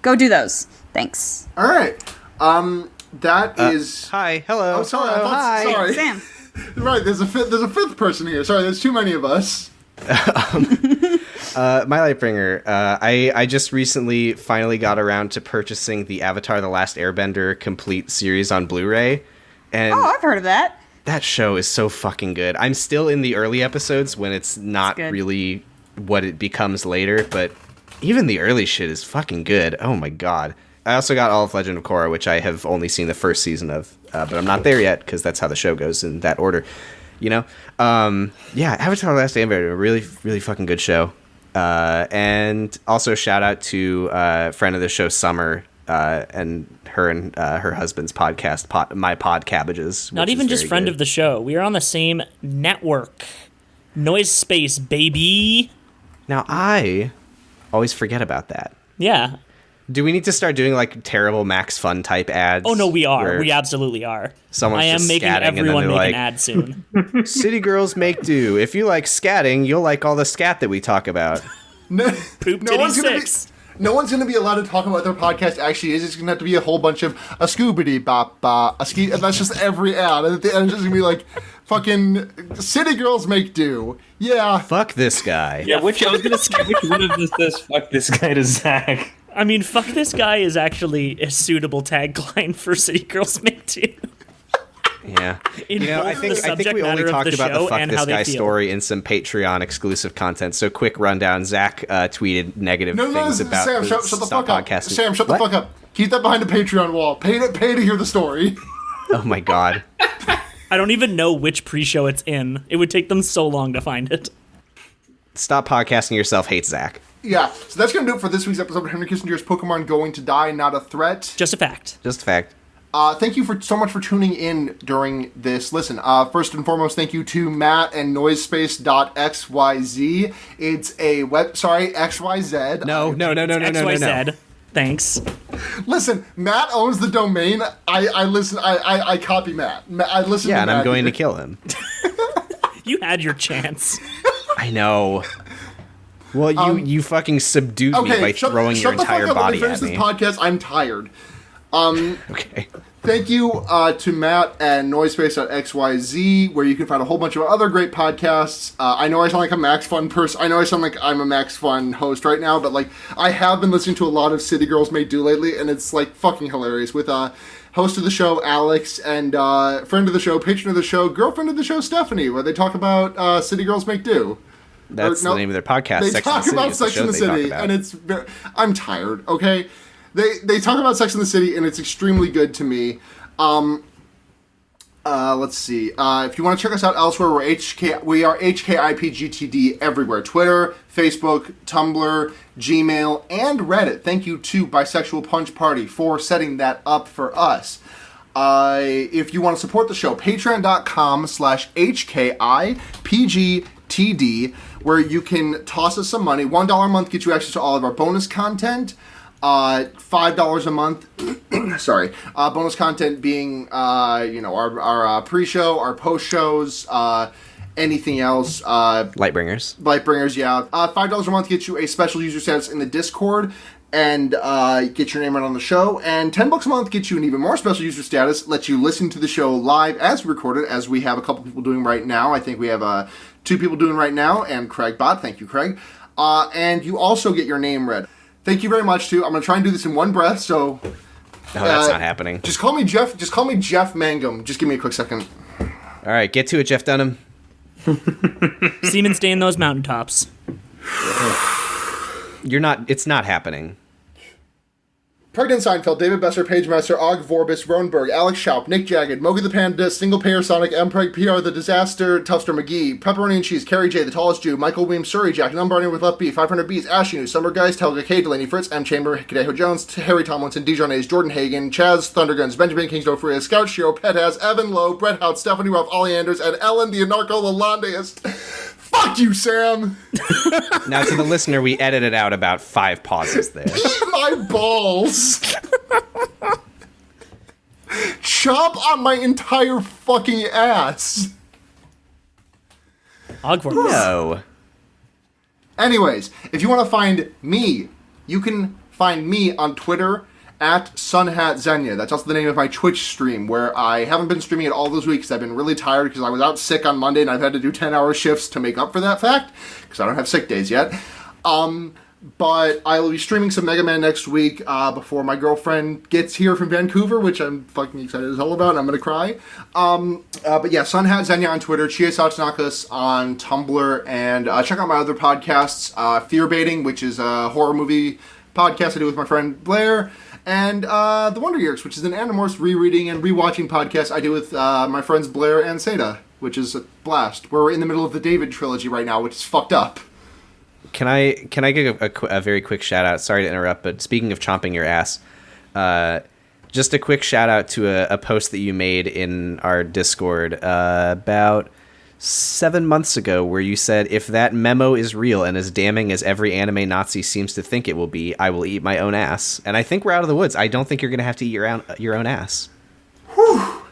go do those. Thanks. All right, that is. Hi, hello. Oh, sorry. Hello, hi. Sorry. Sam. Right, there's a fifth person here. Sorry, there's too many of us. My Lightbringer. I just recently finally got around to purchasing the Avatar: The Last Airbender complete series on Blu-ray, and Oh, I've heard of that. that show is so fucking good. I'm still in the early episodes when it's not good. really what it becomes later, but even the early shit is fucking good. Oh my god. I also got all of Legend of Korra, which I have only seen the first season of, but I'm not there yet because that's how the show goes in that order. Yeah, Avatar: The Last Airbender, a really, really fucking good show. And also shout out to friend of the show, Summer, and her husband's podcast, My Pod Cabbages. Not which even is just very friend good. of the show. We are on the same network. Noise Space, baby. Now, I always forget about that. Yeah. Do we need to start doing like terrible Max Fun type ads? Oh no, we are. where We absolutely are. someone's I am just making scatting and then everyone they're make like, an ad soon. City girls make do. If you like scatting, you'll like all the scat that we talk about. No, Poop no one's Titty gonna be. 6. No one's going to be allowed to talk about their podcast actually is. It's going to have to be a whole bunch of a scoobity bop ba a ski, and that's just every ad. And at the end, it's just going to be like, fucking city girls make do. Yeah. Fuck this guy. Yeah, I was gonna say, which one of this says fuck this guy to Zach? I mean, fuck this guy is actually a suitable tagline for City Girls Make Two. Yeah. In both I the think subject we only matter of talked the about the show fuck and this how they guy feel. story in some Patreon exclusive content. So quick rundown. Zach tweeted negative No, things Sam, about shut the fuck up. podcasting. Sam, shut the What? fuck up. Keep that behind the Patreon wall. Pay to hear the story. Oh my god. I don't even know which pre-show it's in. It would take them so long to find it. Stop podcasting yourself, hate Zach. Yeah, so that's going to do it for this week's episode of Henry Kissinger's Pokemon Going to Die, Not a Threat. Just a fact. Just a fact. Thank you so much for tuning in during this listen. First and foremost, thank you to Matt and Noisespace.xyz. It's a XYZ. No. XYZ. Thanks. Listen, Matt owns the domain. I copy Matt. I listen to Yeah, Matt. and I'm going to kill him. You had your chance. I know. Well, you fucking subdued me by throwing your entire body at me. Let me finish this podcast. I'm tired. Okay. Thank you to Matt and Noisespace.xyz, where you can find a whole bunch of other great podcasts. I know I sound like a Max Fun person. I know I sound like I'm a Max Fun host right now, but like I have been listening to a lot of City Girls Make Do lately, and it's like fucking hilarious with host of the show Alex and friend of the show, patron of the show, girlfriend of the show Stephanie, where they talk about City Girls Make Do. That's the name of their podcast. They Sex talk and the about City, Sex in the City, and it's I'm tired. Okay. They talk about Sex in the City, and it's extremely good to me. Let's see. If you want to check us out elsewhere, we are HKIPGTD everywhere. Twitter, Facebook, Tumblr, Gmail, and Reddit. Thank you to Bisexual Punch Party for setting that up for us. If you want to support the show, patreon.com/HKIPGTD, where you can toss us some money. $1 a month gets you access to all of our bonus content. $5 a month. Sorry. Bonus content being, our pre-show, our post-shows, anything else. Lightbringers, yeah. $5 a month gets you a special user status in the Discord and get your name right on the show. And $10 a month gets you an even more special user status, lets you listen to the show live as recorded, as we have a couple people doing right now. I think we have 2 people doing right now, and Craig Bott. Thank you, Craig. And you also get your name read. Thank you very much, too. I'm going to try and do this in one breath, so... No, that's not happening. Just call me Jeff Mangum. Just give me a quick second. All right, get to it, Jeff Dunham. Semen stain those mountaintops. It's not happening. Pregnant Seinfeld, David Besser, Pagemaster, Og Vorbis, Ronberg, Alex Schaup, Nick Jagged, Mogi the Panda, Single Payer Sonic, Mpreg, PR The Disaster, Tufster McGee, Pepperoni and Cheese, Carrie J, The Tallest Jew, Michael Weems, Surrey Jack, Numbarney with Left B, 500 Bs, Ashinu, Summer Guys, Telga K, Delaney Fritz, M Chamber, Kadejo Jones, Harry Tomlinson, Dijon A's, Jordan Hagen, Chaz Thunderguns, Benjamin Kingsdow Freya, Scout Shiro, Petaz, Evan Lowe, Brett Hout, Stephanie Ruff, Ollie Anders, and Ellen the Anarcho-Lalandeist. Fuck you, Sam! Now, to the listener, we edited out about 5 pauses there. My balls! Chop on my entire fucking ass! Hogwarts. No. Anyways, if you want to find me, you can find me on Twitter at SunhatZenya. That's also the name of my Twitch stream, where I haven't been streaming it all those weeks. I've been really tired because I was out sick on Monday and I've had to do 10-hour shifts to make up for that fact, because I don't have sick days yet. But I will be streaming some Mega Man next week before my girlfriend gets here from Vancouver, which I'm fucking excited as hell about, and I'm going to cry. But yeah, SunhatZenya on Twitter, Chiesauchnakas on Tumblr, and check out my other podcasts, Fear Baiting, which is a horror movie podcast I do with my friend Blair, and The Wonder Years, which is an Animorphs rereading and rewatching podcast I do with my friends Blair and Seda, which is a blast. We're in the middle of the David trilogy right now, which is fucked up. Can I give a very quick shout out? Sorry to interrupt, but speaking of chomping your ass, just a quick shout out to a post that you made in our Discord about 7 months ago, where you said, if that memo is real and as damning as every anime Nazi seems to think it will be, I will eat my own ass. And I think we're out of the woods. I don't think you're going to have to eat your own ass. Whew.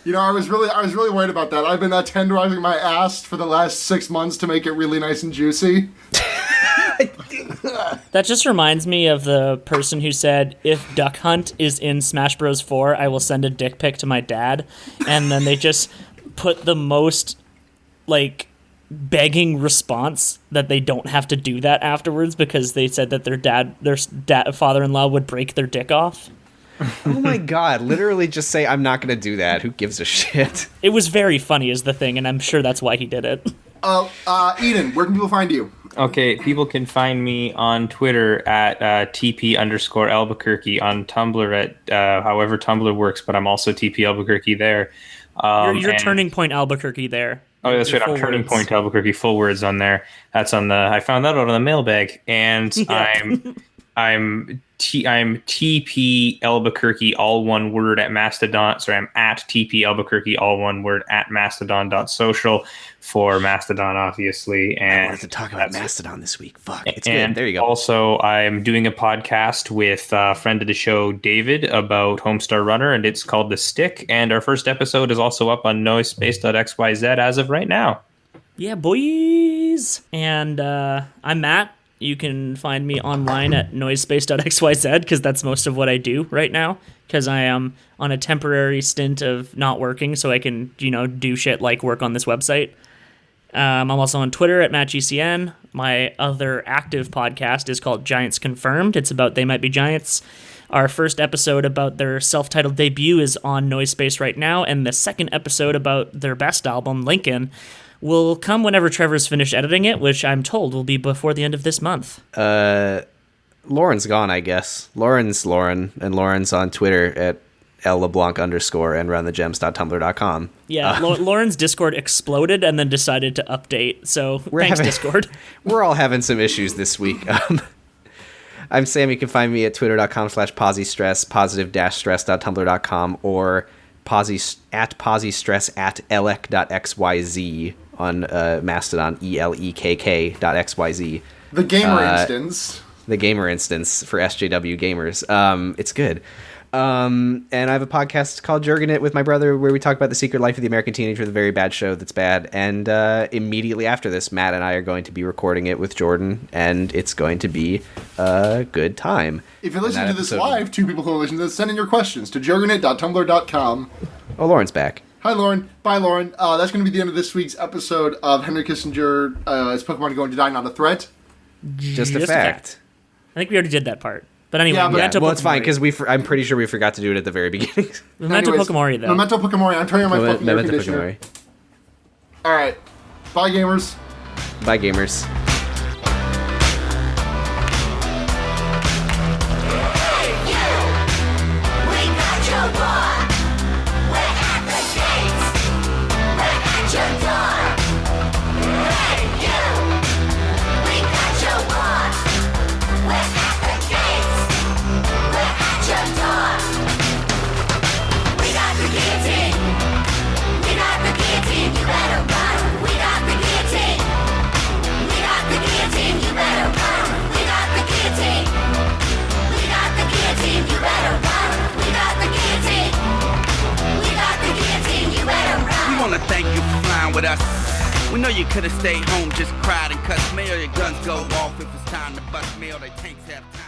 You know, I was really worried about that. I've been tenderizing my ass for the last 6 months to make it really nice and juicy. That just reminds me of the person who said, if Duck Hunt is in Smash Bros. 4, I will send a dick pic to my dad. And then they just put the most, begging response that they don't have to do that afterwards because they said that their father-in-law would break their dick off. Oh my god, literally just say, I'm not going to do that. Who gives a shit? It was very funny is the thing, and I'm sure that's why he did it. Eden, where can people find you? Okay, people can find me on Twitter at TP_Albuquerque, on Tumblr at however Tumblr works, but I'm also TP Albuquerque there. You're And- Turning Point Albuquerque there. Oh, that's Your right. I'm full Turning words. Point Albuquerque, full words on there. That's on the. I found that out on the mailbag, and Yeah. I'm TP Albuquerque, all one word at Mastodon. Sorry, I'm at TP Albuquerque, all one word at Mastodon.social for Mastodon, obviously. I And wanted to talk about Mastodon this week. Fuck, it's and good. There you go. Also, I'm doing a podcast with a friend of the show, David, about Homestar Runner, and it's called The Stick. And our first episode is also up on noisespace.xyz as of right now. Yeah, boys. And I'm Matt. You can find me online at noisespace.xyz because that's most of what I do right now, because I am on a temporary stint of not working so I can, do shit like work on this website. I'm also on Twitter at MattGCN. My other active podcast is called Giants Confirmed. It's about They Might Be Giants. Our first episode about their self-titled debut is on Noisespace right now, and the second episode about their best album, Lincoln, will come whenever Trevor's finished editing it, which I'm told will be before the end of this month. Lauren's gone, I guess. Lauren's Lauren, and Lauren's on Twitter at LeBlanc _ and runthegems.tumblr.com. Yeah, Lauren's Discord exploded and then decided to update, so thanks, Discord. We're all having some issues this week. I'm Sam. You can find me at twitter.com/posiestress, positive-stress.tumblr.com, or posiestress@elec.xyz on Mastodon, elek.xyz. The gamer instance. The gamer instance for SJW gamers. It's good. And I have a podcast called Jurgen It with my brother where we talk about the secret life of the American teenager, the very bad show that's bad. And immediately after this, Matt and I are going to be recording it with Jordan, and it's going to be a good time. If you're listening to this episode- live, two people who are listening to this, send in your questions to jurgenit.tumblr.com. Oh, Lauren's back. Hi, Lauren. Bye, Lauren. That's going to be the end of this week's episode of Henry Kissinger, is Pokemon going to die, not a threat? Just a fact. I think we already did that part. But anyway, Yeah, but- Memento Well, it's fine, Pokemori. because I'm pretty sure we forgot to do it at the very beginning. Memento Anyways, Pokemori, though. Memento Pokemori. I'm turning on my fucking air Memento conditioner. Pokemori. All right. Bye, gamers. Bye, gamers. Thank you for flying with us. We know you could have stayed home, just cried and cussed mail. Your guns go off if it's time to bust mail. They tanks have time.